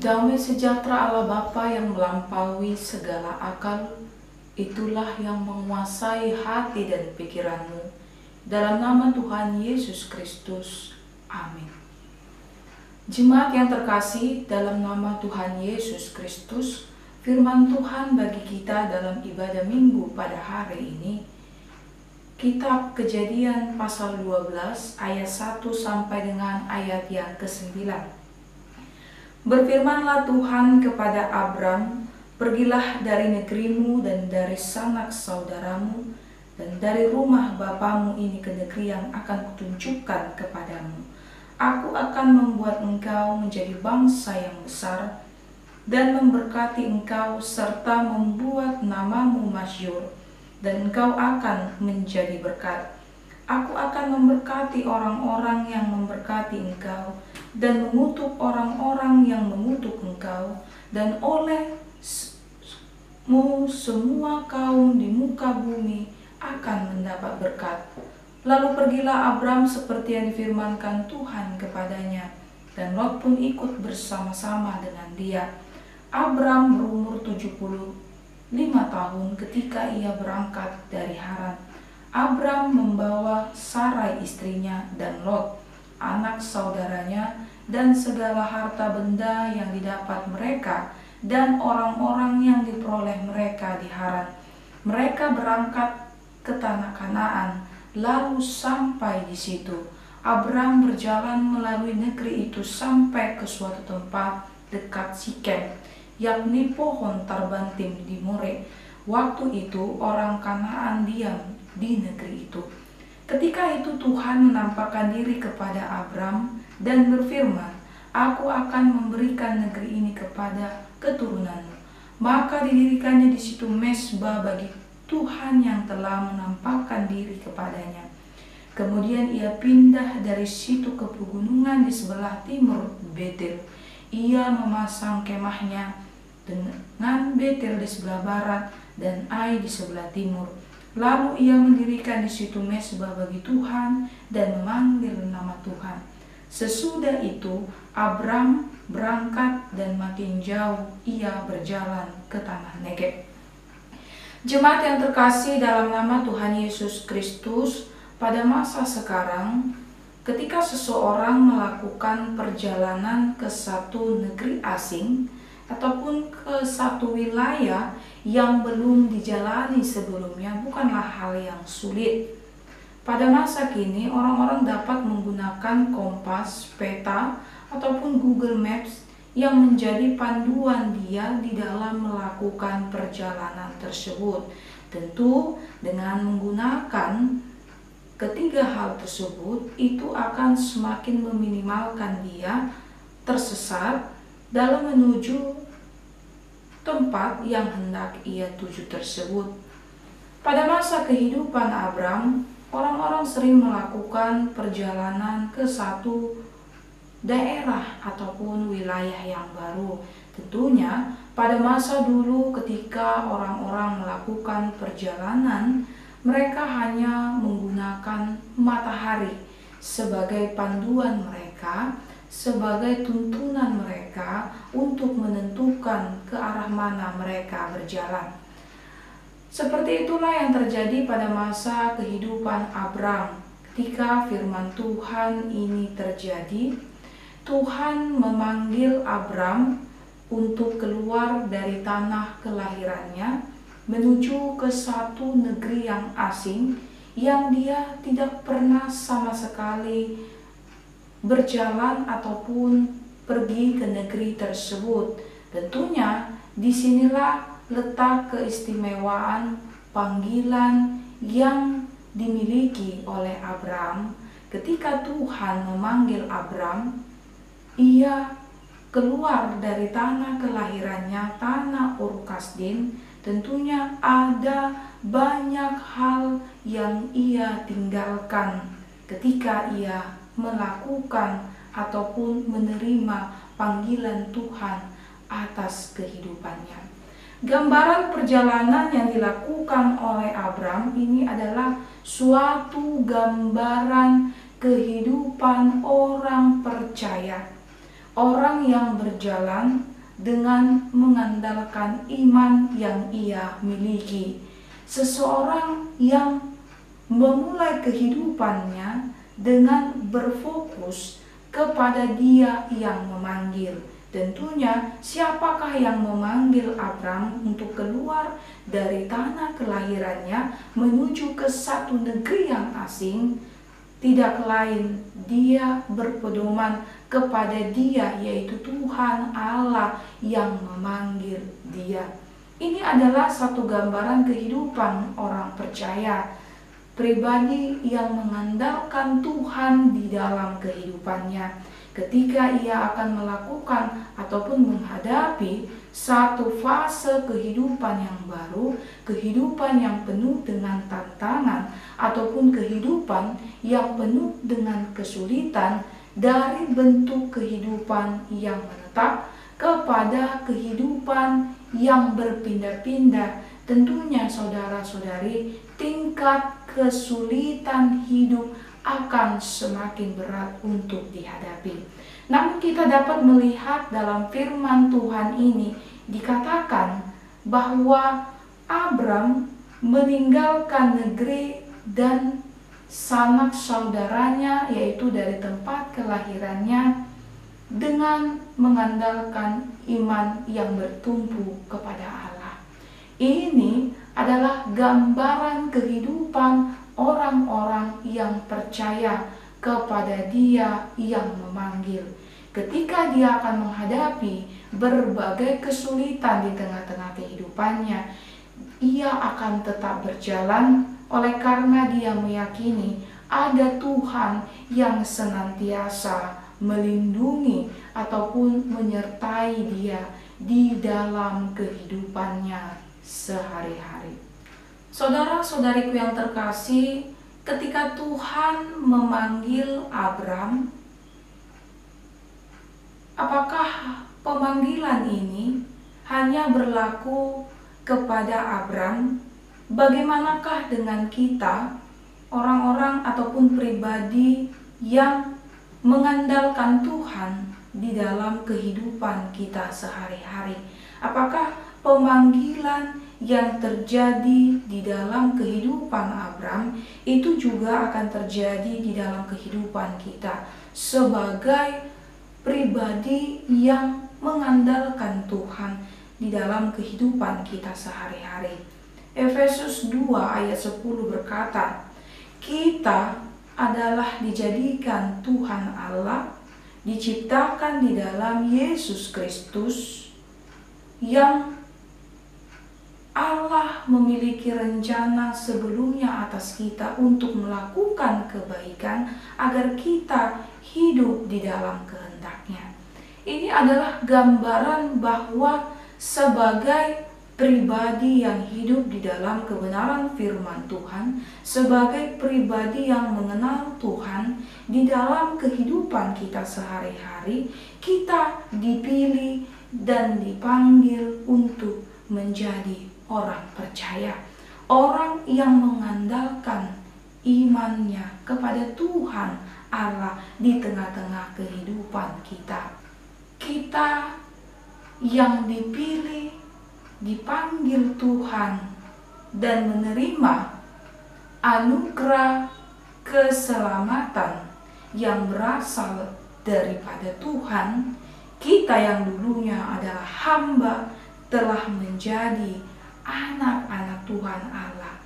Damai sejahtera Allah Bapa yang melampaui segala akal, itulah yang menguasai hati dan pikiranmu. Dalam nama Tuhan Yesus Kristus. Amin. Jemaat yang terkasih, dalam nama Tuhan Yesus Kristus, firman Tuhan bagi kita dalam ibadah minggu pada hari ini, Kitab Kejadian pasal 12 ayat 1 sampai dengan ayat yang ke-9. Berfirmanlah Tuhan kepada Abram, "Pergilah dari negerimu dan dari sanak saudaramu dan dari rumah bapamu ini ke negeri yang akan kutunjukkan kepadamu. Aku akan membuat engkau menjadi bangsa yang besar dan memberkati engkau serta membuat namamu masyhur, dan engkau akan menjadi berkat. Aku akan memberkati orang-orang yang memberkati engkau dan mengutuk orang-orang yang mengutuk engkau, dan olehmu semua kaum di muka bumi akan mendapat berkat." Lalu pergilah Abram seperti yang difirmankan Tuhan kepadanya, dan Lot pun ikut bersama-sama dengan dia. Abram berumur 75 tahun ketika ia berangkat dari Haran. Abram membawa Sarai istrinya dan Lot, anak saudaranya, dan segala harta benda yang didapat mereka dan orang-orang yang diperoleh mereka di Haran. Mereka berangkat ke tanah Kanaan, lalu sampai di situ. Abram berjalan melalui negeri itu sampai ke suatu tempat dekat Sikem, yakni pohon tarbantim di More. Waktu itu orang Kanaan diam di negeri itu. Ketika itu Tuhan menampakkan diri kepada Abram dan berfirman, "Aku akan memberikan negeri ini kepada keturunanmu." Maka didirikannya di situ mezbah bagi Tuhan yang telah menampakkan diri kepadanya. Kemudian ia pindah dari situ ke pegunungan di sebelah timur Betel. Ia memasang kemahnya dengan Betel di sebelah barat dan Ai di sebelah timur. Lalu ia mendirikan di situ mezbah bagi Tuhan dan memanggil nama Tuhan. Sesudah itu Abram berangkat dan makin jauh ia berjalan ke tanah Negeb. Jemaat yang terkasih dalam nama Tuhan Yesus Kristus, pada masa sekarang, ketika seseorang melakukan perjalanan ke satu negeri asing ataupun ke satu wilayah yang belum dijalani sebelumnya, bukanlah hal yang sulit. Pada masa kini, orang-orang dapat menggunakan kompas, peta, ataupun Google Maps yang menjadi panduan dia di dalam melakukan perjalanan tersebut. Tentu dengan menggunakan ketiga hal tersebut, itu akan semakin meminimalkan dia tersesat dalam menuju tempat yang hendak ia tuju tersebut. Pada masa kehidupan Abram, orang-orang sering melakukan perjalanan ke satu daerah ataupun wilayah yang baru. Tentunya pada masa dulu ketika orang-orang melakukan perjalanan, mereka hanya menggunakan matahari sebagai panduan mereka, sebagai tuntunan mereka untuk menentukan ke arah mana mereka berjalan. Seperti itulah yang terjadi pada masa kehidupan Abram. Ketika firman Tuhan ini terjadi, Tuhan memanggil Abram untuk keluar dari tanah kelahirannya menuju ke satu negeri yang asing yang dia tidak pernah sama sekali berjalan ataupun pergi ke negeri tersebut. Tentunya disinilah letak keistimewaan panggilan yang dimiliki oleh Abram. Ketika Tuhan memanggil Abram, ia keluar dari tanah kelahirannya, tanah Ur Kasdim. Tentunya ada banyak hal yang ia tinggalkan ketika ia melakukan ataupun menerima panggilan Tuhan atas kehidupannya. Gambaran perjalanan yang dilakukan oleh Abram ini adalah suatu gambaran kehidupan orang percaya, orang yang berjalan dengan mengandalkan iman yang ia miliki. Seseorang yang memulai kehidupannya dengan berfokus kepada Dia yang memanggil. Tentunya, siapakah yang memanggil Abram untuk keluar dari tanah kelahirannya menuju ke satu negeri yang asing? Tidak lain, dia berpedoman kepada Dia, yaitu Tuhan Allah yang memanggil dia. Ini adalah satu gambaran kehidupan orang percaya, pribadi yang mengandalkan Tuhan di dalam kehidupannya. Ketika ia akan melakukan ataupun menghadapi satu fase kehidupan yang baru, kehidupan yang penuh dengan tantangan, ataupun kehidupan yang penuh dengan kesulitan, dari bentuk kehidupan yang menetap kepada kehidupan yang berpindah-pindah. Tentunya saudara-saudari, tingkat kesulitan hidup akan semakin berat untuk dihadapi. Namun kita dapat melihat dalam firman Tuhan ini dikatakan bahwa Abram meninggalkan negeri dan sanak saudaranya, yaitu dari tempat kelahirannya, dengan mengandalkan iman yang bertumpu kepada Allah. Ini adalah gambaran kehidupan orang-orang yang percaya kepada Dia yang memanggil. Ketika dia akan menghadapi berbagai kesulitan di tengah-tengah kehidupannya, ia akan tetap berjalan oleh karena dia meyakini ada Tuhan yang senantiasa melindungi ataupun menyertai dia di dalam kehidupannya sehari-hari. Saudara-saudariku yang terkasih, ketika Tuhan memanggil Abram, apakah pemanggilan ini hanya berlaku kepada Abram? Bagaimanakah dengan kita, orang-orang ataupun pribadi yang mengandalkan Tuhan di dalam kehidupan kita sehari-hari? Apakah pemanggilan yang terjadi di dalam kehidupan Abram itu juga akan terjadi di dalam kehidupan kita sebagai pribadi yang mengandalkan Tuhan di dalam kehidupan kita sehari-hari? Efesus 2 ayat 10 berkata, kita adalah dijadikan Tuhan Allah, diciptakan di dalam Yesus Kristus, yang Allah memiliki rencana sebelumnya atas kita untuk melakukan kebaikan agar kita hidup di dalam kehendak-Nya. Ini adalah gambaran bahwa sebagai pribadi yang hidup di dalam kebenaran firman Tuhan, sebagai pribadi yang mengenal Tuhan di dalam kehidupan kita sehari-hari, kita dipilih dan dipanggil untuk menjadi orang percaya, orang yang mengandalkan imannya kepada Tuhan Allah di tengah-tengah kehidupan kita. Kita yang dipilih, dipanggil Tuhan dan menerima anugerah keselamatan yang berasal daripada Tuhan. Kita yang dulunya adalah hamba telah menjadi anak-anak Tuhan Allah,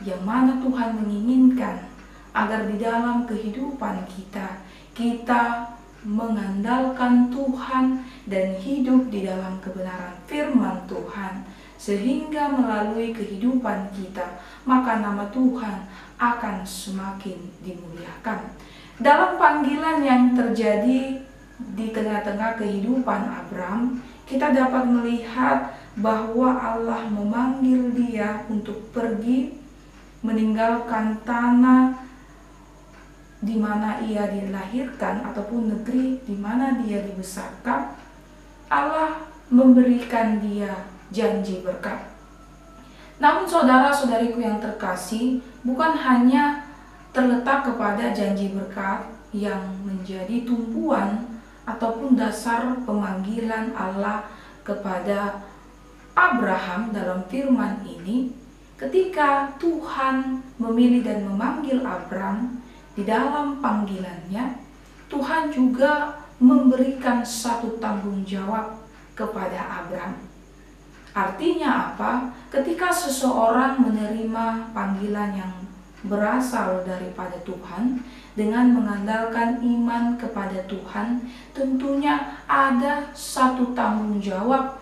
yang mana Tuhan menginginkan agar di dalam kehidupan kita, kita mengandalkan Tuhan dan hidup di dalam kebenaran firman Tuhan, sehingga melalui kehidupan kita, maka nama Tuhan akan semakin dimuliakan. Dalam panggilan yang terjadi di tengah-tengah kehidupan Abram, kita dapat melihat bahwa Allah memanggil dia untuk pergi meninggalkan tanah di mana ia dilahirkan ataupun negeri di mana dia dibesarkan. Allah memberikan dia janji berkat. Namun saudara-saudariku yang terkasih, bukan hanya terletak kepada janji berkat yang menjadi tumpuan ataupun dasar pemanggilan Allah kepada Abraham dalam firman ini. Ketika Tuhan memilih dan memanggil Abram di dalam panggilannya, Tuhan juga memberikan satu tanggung jawab kepada Abram. Artinya apa? Ketika seseorang menerima panggilan yang berasal daripada Tuhan dengan mengandalkan iman kepada Tuhan, tentunya ada satu tanggung jawab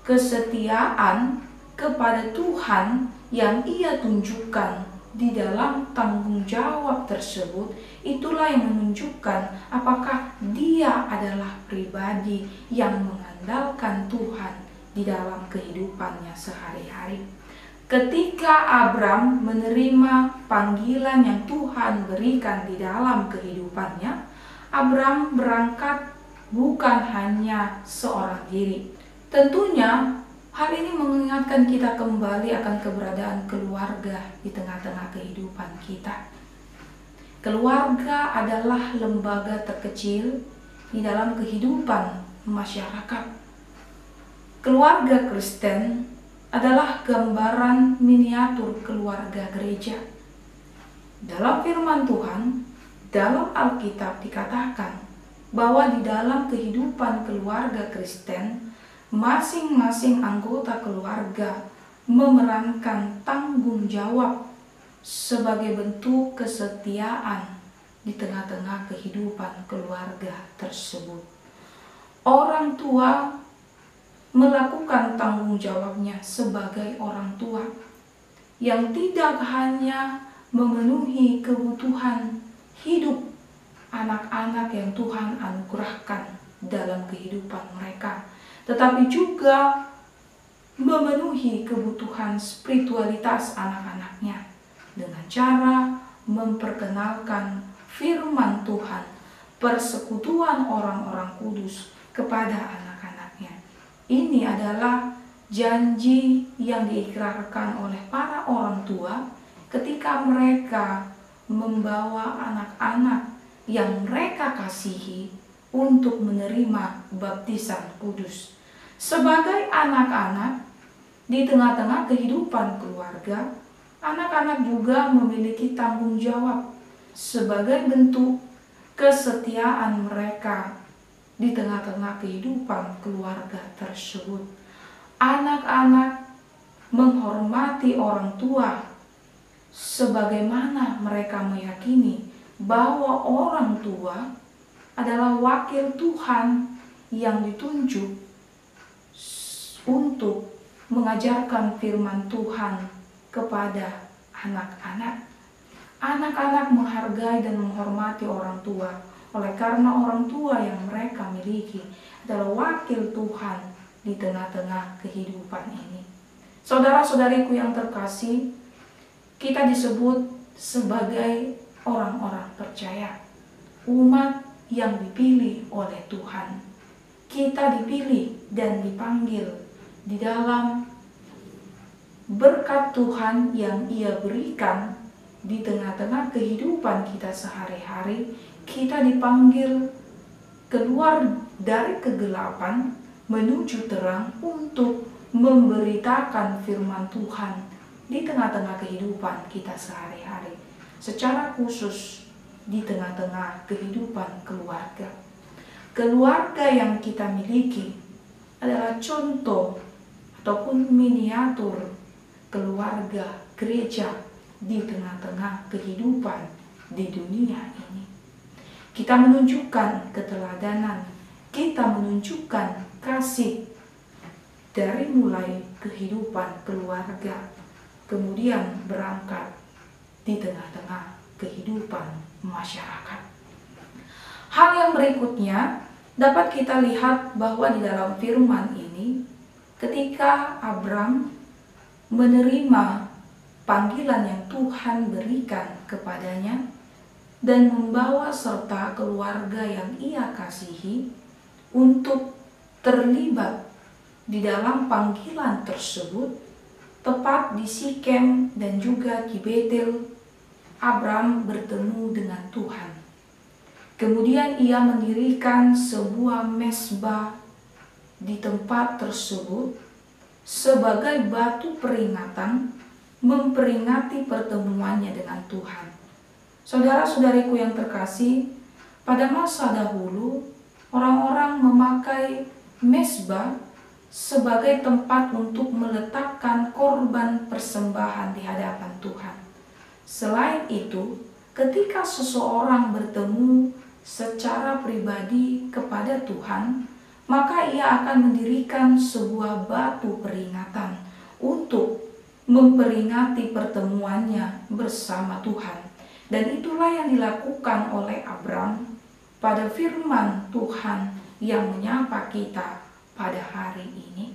kesetiaan kepada Tuhan yang ia tunjukkan di dalam tanggung jawab tersebut. Itulah yang menunjukkan apakah dia adalah pribadi yang mengandalkan Tuhan di dalam kehidupannya sehari-hari. Ketika Abram menerima panggilan yang Tuhan berikan di dalam kehidupannya, Abram berangkat bukan hanya seorang diri. Tentunya hal ini mengingatkan kita kembali akan keberadaan keluarga di tengah-tengah kehidupan kita. Keluarga adalah lembaga terkecil di dalam kehidupan masyarakat. Keluarga Kristen adalah gambaran miniatur keluarga gereja. Dalam firman Tuhan, dalam Alkitab dikatakan bahwa di dalam kehidupan keluarga Kristen, masing-masing anggota keluarga memerankan tanggung jawab sebagai bentuk kesetiaan di tengah-tengah kehidupan keluarga tersebut. Orang tua melakukan tanggung jawabnya sebagai orang tua yang tidak hanya memenuhi kebutuhan hidup anak-anak yang Tuhan anugerahkan dalam kehidupan mereka, tetapi juga memenuhi kebutuhan spiritualitas anak-anaknya dengan cara memperkenalkan firman Tuhan, persekutuan orang-orang kudus kepada anak-anaknya. Ini adalah janji yang diikrarkan oleh para orang tua ketika mereka membawa anak-anak yang mereka kasihi untuk menerima baptisan kudus. Sebagai anak-anak di tengah-tengah kehidupan keluarga, anak-anak juga memiliki tanggung jawab sebagai bentuk kesetiaan mereka di tengah-tengah kehidupan keluarga tersebut. Anak-anak menghormati orang tua sebagaimana mereka meyakini bahwa orang tua adalah wakil Tuhan yang ditunjuk untuk mengajarkan firman Tuhan kepada anak-anak. Anak-anak menghargai dan menghormati orang tua oleh karena orang tua yang mereka miliki adalah wakil Tuhan di tengah-tengah kehidupan ini. Saudara-saudariku yang terkasih, kita disebut sebagai orang-orang percaya, umat yang dipilih oleh Tuhan. Kita dipilih dan dipanggil di dalam berkat Tuhan yang Ia berikan di tengah-tengah kehidupan kita sehari-hari. Kita dipanggil keluar dari kegelapan menuju terang untuk memberitakan firman Tuhan di tengah-tengah kehidupan kita sehari-hari, secara khusus di tengah-tengah kehidupan keluarga. Keluarga yang kita miliki adalah contoh ataupun miniatur keluarga gereja di tengah-tengah kehidupan di dunia ini. Kita menunjukkan keteladanan, kita menunjukkan kasih dari mulai kehidupan keluarga, kemudian berangkat di tengah-tengah kehidupan masyarakat. Hal yang berikutnya dapat kita lihat bahwa di dalam firman ini, ketika Abram menerima panggilan yang Tuhan berikan kepadanya dan membawa serta keluarga yang ia kasihi untuk terlibat di dalam panggilan tersebut, tepat di Sikem dan juga di Betel, Abram bertemu dengan Tuhan. Kemudian ia mendirikan sebuah mezbah di tempat tersebut sebagai batu peringatan, memperingati pertemuannya dengan Tuhan. Saudara-saudariku yang terkasih, pada masa dahulu orang-orang memakai mezbah sebagai tempat untuk meletakkan korban persembahan di hadapan Tuhan. Selain itu, ketika seseorang bertemu secara pribadi kepada Tuhan, maka ia akan mendirikan sebuah batu peringatan untuk memperingati pertemuannya bersama Tuhan. Dan itulah yang dilakukan oleh Abram pada firman Tuhan yang menyapa kita pada hari ini.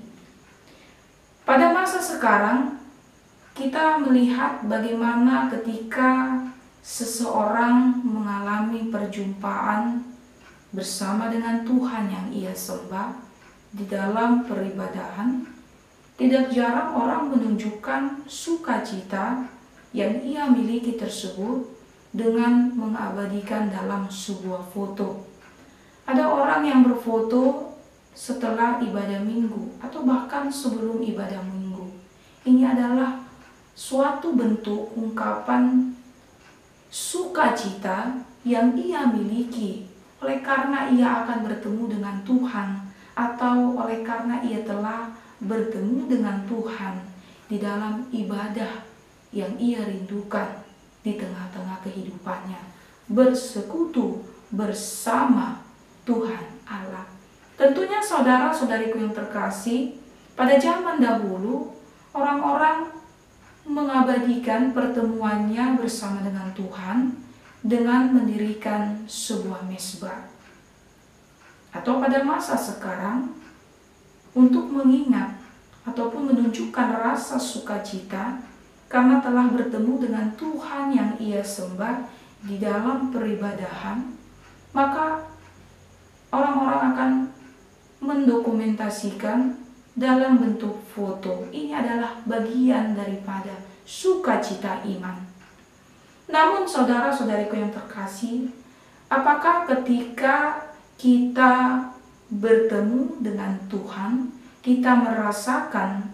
Pada masa sekarang, kita melihat bagaimana ketika seseorang mengalami perjumpaan bersama dengan Tuhan yang ia sembah di dalam peribadahan, tidak jarang orang menunjukkan sukacita yang ia miliki tersebut dengan mengabadikan dalam sebuah foto. Ada orang yang berfoto setelah ibadah minggu atau bahkan sebelum ibadah minggu. Ini adalah suatu bentuk ungkapan sukacita yang ia miliki oleh karena ia akan bertemu dengan Tuhan, atau oleh karena ia telah bertemu dengan Tuhan di dalam ibadah yang ia rindukan di tengah-tengah kehidupannya, bersekutu bersama Tuhan Allah. Tentunya saudara-saudariku yang terkasih, pada zaman dahulu orang-orang mengabadikan pertemuannya bersama dengan Tuhan dengan mendirikan sebuah mezbah. Atau pada masa sekarang, untuk mengingat ataupun menunjukkan rasa sukacita karena telah bertemu dengan Tuhan yang ia sembah di dalam peribadahan, maka orang-orang akan mendokumentasikan dalam bentuk foto. Ini adalah bagian daripada sukacita iman. Namun saudara-saudariku yang terkasih, apakah ketika kita bertemu dengan Tuhan, kita merasakan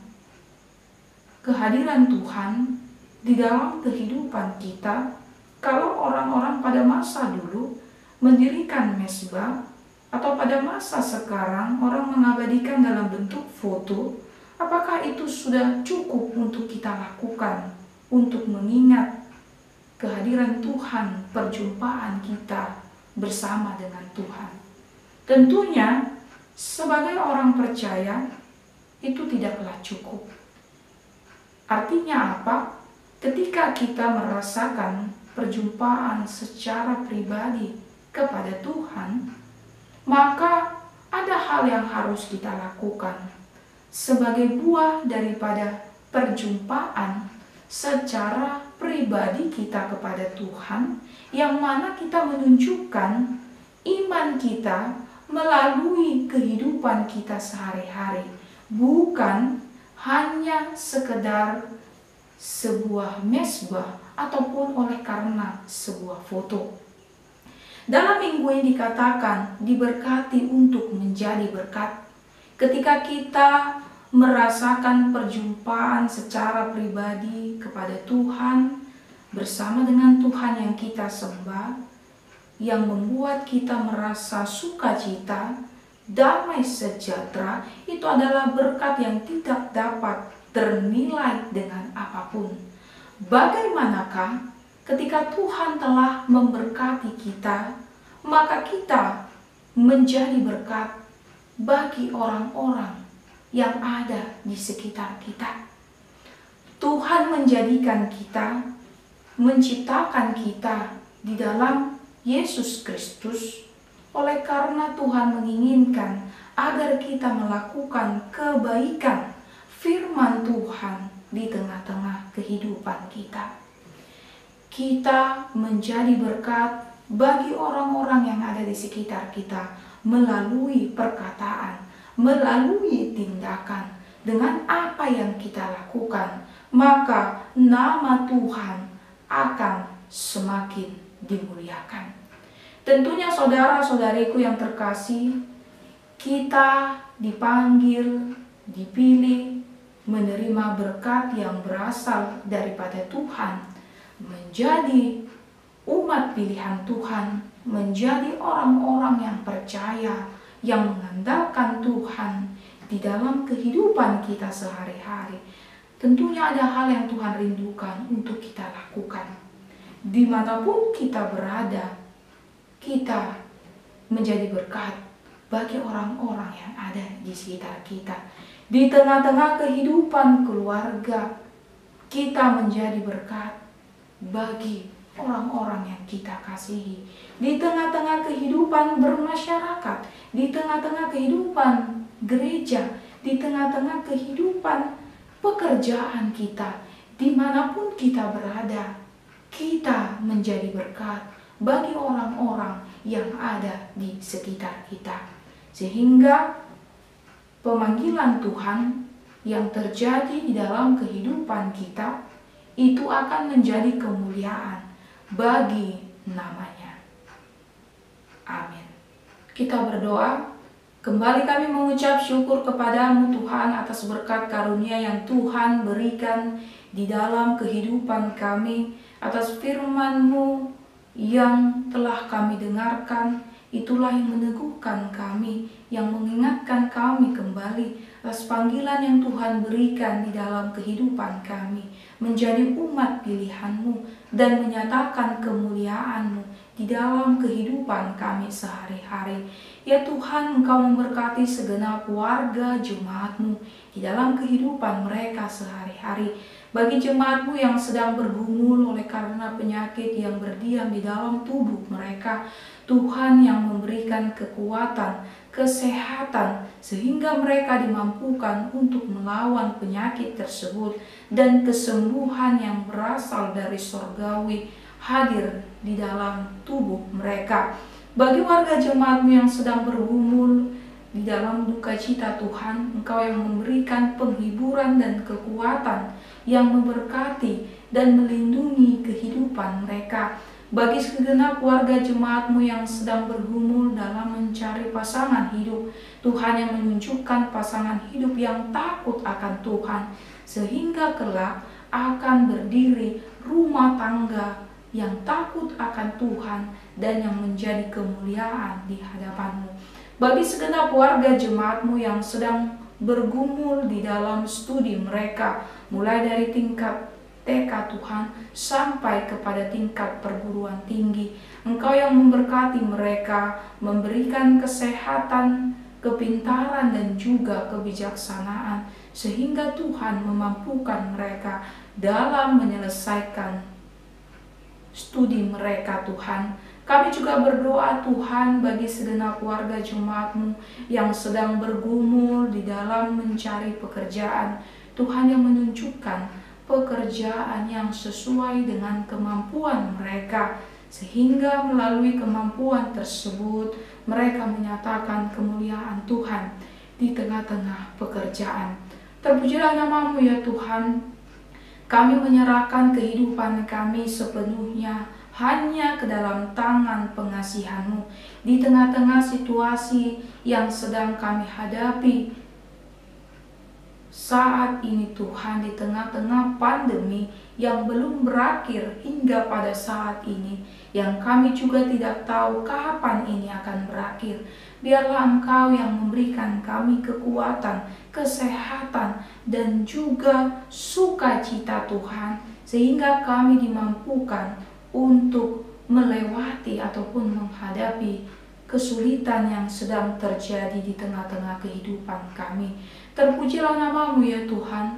kehadiran Tuhan di dalam kehidupan kita? Kalau orang-orang pada masa dulu mendirikan mezbah, atau pada masa sekarang orang mengabadikan dalam bentuk foto, apakah itu sudah cukup untuk kita lakukan untuk mengingat kehadiran Tuhan, perjumpaan kita bersama dengan Tuhan? Tentunya sebagai orang percaya itu tidaklah cukup. Artinya apa? Ketika kita merasakan perjumpaan secara pribadi kepada Tuhan, maka ada hal yang harus kita lakukan sebagai buah daripada perjumpaan secara pribadi kita kepada Tuhan, yang mana kita menunjukkan iman kita melalui kehidupan kita sehari-hari, bukan hanya sekedar sebuah mezbah ataupun oleh karena sebuah foto. Dalam minggu ini dikatakan diberkati untuk menjadi berkat. Ketika kita merasakan perjumpaan secara pribadi kepada Tuhan, bersama dengan Tuhan yang kita sembah, yang membuat kita merasa sukacita, damai sejahtera, itu adalah berkat yang tidak dapat ternilai dengan apapun. Bagaimanakah ketika Tuhan telah memberkati kita, maka kita menjadi berkat bagi orang-orang yang ada di sekitar kita. Tuhan menjadikan kita, menciptakan kita di dalam Yesus Kristus, oleh karena Tuhan menginginkan agar kita melakukan kebaikan firman Tuhan di tengah-tengah kehidupan kita. Kita menjadi berkat bagi orang-orang yang ada di sekitar kita melalui perkataan, melalui tindakan. Dengan apa yang kita lakukan, maka nama Tuhan akan semakin dimuliakan. Tentunya saudara-saudariku yang terkasih, kita dipanggil, dipilih, menerima berkat yang berasal daripada Tuhan, menjadi umat pilihan Tuhan menjadi orang-orang yang percaya, yang mengandalkan Tuhan di dalam kehidupan kita sehari-hari. Tentunya ada hal yang Tuhan rindukan untuk kita lakukan. Dimanapun kita berada, kita menjadi berkat bagi orang-orang yang ada di sekitar kita. Di tengah-tengah kehidupan keluarga, kita menjadi berkat bagi orang-orang yang kita kasihi. Di tengah-tengah kehidupan bermasyarakat, di tengah-tengah kehidupan gereja, di tengah-tengah kehidupan pekerjaan kita, dimanapun kita berada, kita menjadi berkat bagi orang-orang yang ada di sekitar kita. Sehingga pemanggilan Tuhan yang terjadi di dalam kehidupan kita itu akan menjadi kemuliaan bagi namanya. Amin. Kita berdoa. Kembali kami mengucap syukur kepadamu Tuhan atas berkat karunia yang Tuhan berikan di dalam kehidupan kami, atas firman-Mu yang telah kami dengarkan. Itulah yang meneguhkan kami, yang mengingatkan kami kembali atas panggilan yang Tuhan berikan di dalam kehidupan kami, menjadi umat pilihan-Mu dan menyatakan kemuliaan-Mu di dalam kehidupan kami sehari-hari. Ya Tuhan, Engkau memberkati segenap warga jemaat-Mu di dalam kehidupan mereka sehari-hari. Bagi jemaat-Mu yang sedang bergumul oleh karena penyakit yang berdiam di dalam tubuh mereka, Tuhan yang memberikan kekuatan, kesehatan, sehingga mereka dimampukan untuk melawan penyakit tersebut, dan kesembuhan yang berasal dari sorgawi hadir di dalam tubuh mereka. Bagi warga jemaat-Mu yang sedang bergumul di dalam duka cita, Tuhan, Engkau yang memberikan penghiburan dan kekuatan, yang memberkati dan melindungi kehidupan mereka. Bagi segenap warga jemaat-Mu yang sedang bergumul dalam mencari pasangan hidup, Tuhan yang menunjukkan pasangan hidup yang takut akan Tuhan, sehingga kelak akan berdiri rumah tangga yang takut akan Tuhan dan yang menjadi kemuliaan di hadapan-Mu. Bagi segenap warga jemaat-Mu yang sedang bergumul di dalam studi mereka, mulai dari tingkat TK Tuhan sampai kepada tingkat perguruan tinggi, Engkau yang memberkati mereka, memberikan kesehatan, kepintaran dan juga kebijaksanaan, sehingga Tuhan memampukan mereka dalam menyelesaikan studi mereka. Tuhan, kami juga berdoa Tuhan bagi segenap warga jemaat-Mu yang sedang bergumul di dalam mencari pekerjaan, Tuhan yang menunjukkan pekerjaan yang sesuai dengan kemampuan mereka, sehingga melalui kemampuan tersebut mereka menyatakan kemuliaan Tuhan di tengah-tengah pekerjaan. Terpujilah nama-Mu ya Tuhan. Kami menyerahkan kehidupan kami sepenuhnya hanya ke dalam tangan pengasihan-Mu di tengah-tengah situasi yang sedang kami hadapi saat ini Tuhan, di tengah-tengah pandemi yang belum berakhir hingga pada saat ini, yang kami juga tidak tahu kapan ini akan berakhir. Biarlah Engkau yang memberikan kami kekuatan, kesehatan, dan juga sukacita Tuhan, sehingga kami dimampukan untuk melewati ataupun menghadapi kesulitan yang sedang terjadi di tengah-tengah kehidupan kami. Terpujilah nama-Mu ya Tuhan.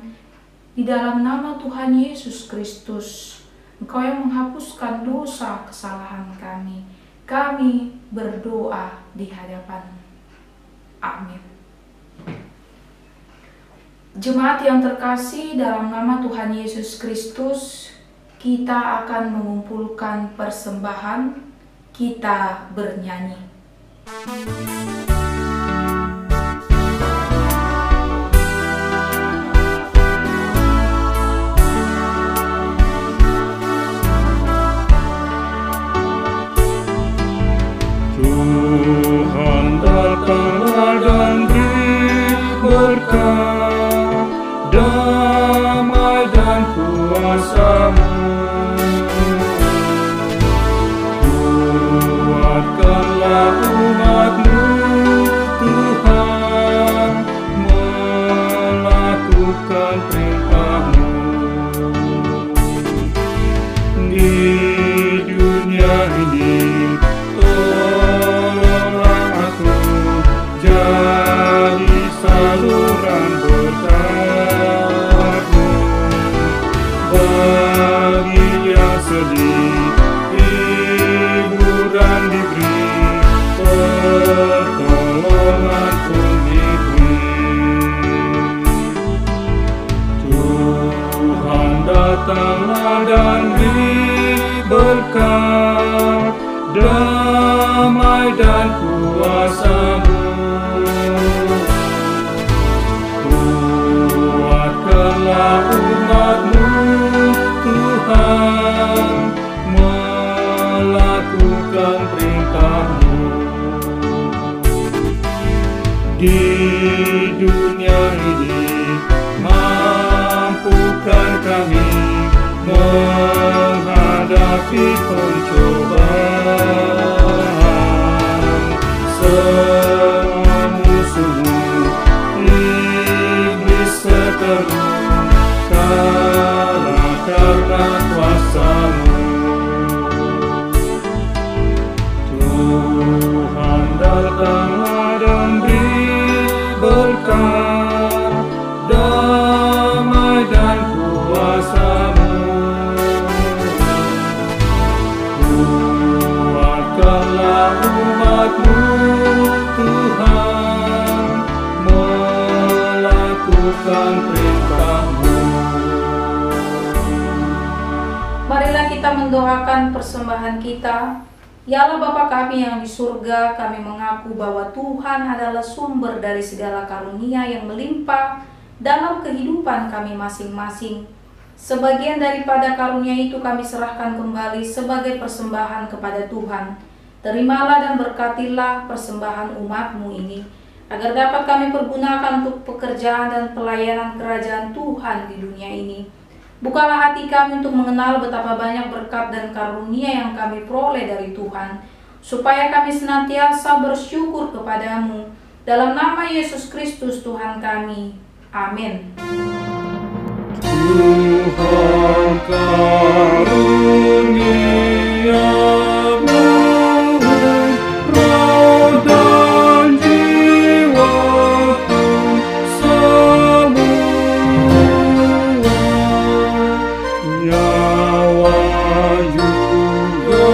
Di dalam nama Tuhan Yesus Kristus, Engkau yang menghapuskan dosa kesalahan kami, kami berdoa di hadapan-Mu. Amin. Jemaat yang terkasih, dalam nama Tuhan Yesus Kristus, kita akan mengumpulkan persembahan, kita bernyanyi. Tuhan datanglah dan beri berkat, damai dan kuasa-Mu. dan beri berkat, damai dan kuasa-Mu. Kuatkanlah umat-Mu, Tuhan, melakukan perintah-Mu. Di dunia ini mampukan kami menghadapi pencobaan. Semua musuh iblis seteru kalah karena kuasa-Mu. Tuhan datanglah dan beri berkat, damai dan kuasa-Mu. Kuatkanlah umat-Mu, Tuhan, melakukan perintah-Mu. Marilah kita mendoakan persembahan kita. Ya Allah Bapa kami yang di surga, kami mengaku bahwa Tuhan adalah sumber dari segala karunia yang melimpah dalam kehidupan kami masing-masing. Sebagian daripada karunia itu kami serahkan kembali sebagai persembahan kepada Tuhan. Terimalah dan berkatilah persembahan umat-Mu ini, agar dapat kami pergunakan untuk pekerjaan dan pelayanan kerajaan Tuhan di dunia ini. Bukalah hati kami untuk mengenal betapa banyak berkat dan karunia yang kami peroleh dari Tuhan, supaya kami senantiasa bersyukur kepada-Mu. Dalam nama Yesus Kristus Tuhan kami. Amin. Tuhan karuniamu roh dan jiwaku semua, nyawa juga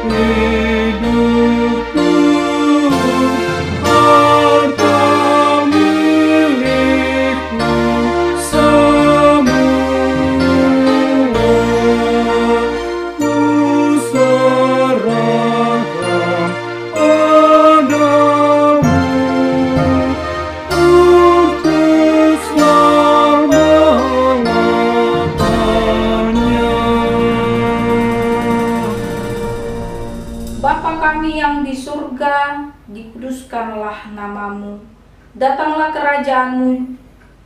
hidupku, harta milikku semua, ku serahkan padamu untuk keselamatan-Nya. Bapa kami yang di surga, dikuduskanlah nama-Mu. Datanglah kerajaan-Mu,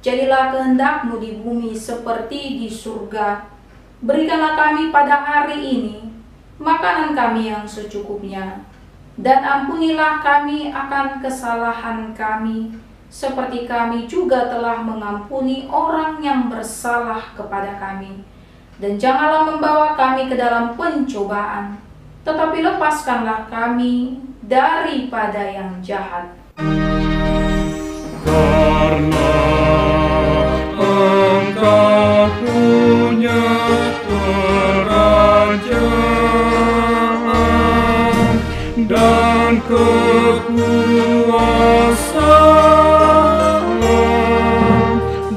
jadilah kehendak-Mu di bumi seperti di surga. Berikanlah kami pada hari ini makanan kami yang secukupnya, dan ampunilah kami akan kesalahan kami, seperti kami juga telah mengampuni orang yang bersalah kepada kami. Dan janganlah membawa kami ke dalam pencobaan, tetapi lepaskanlah kami daripada yang jahat. Karena Engkau punya kerajaan dan kekuasaan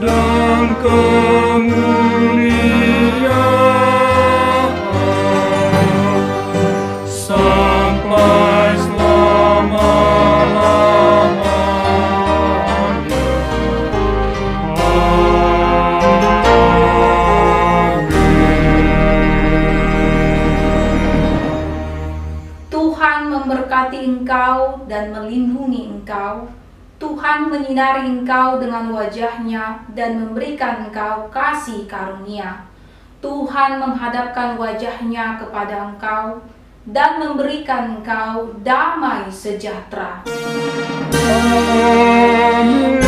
dan kemuliaan sampai selama-lamanya. Tuhan memberkati engkau dan melindungi engkau. Tuhan menyinari engkau dengan wajah-Nya dan memberikan engkau kasih karunia. Tuhan menghadapkan wajah-Nya kepada engkau dan memberikan engkau damai sejahtera. Amin.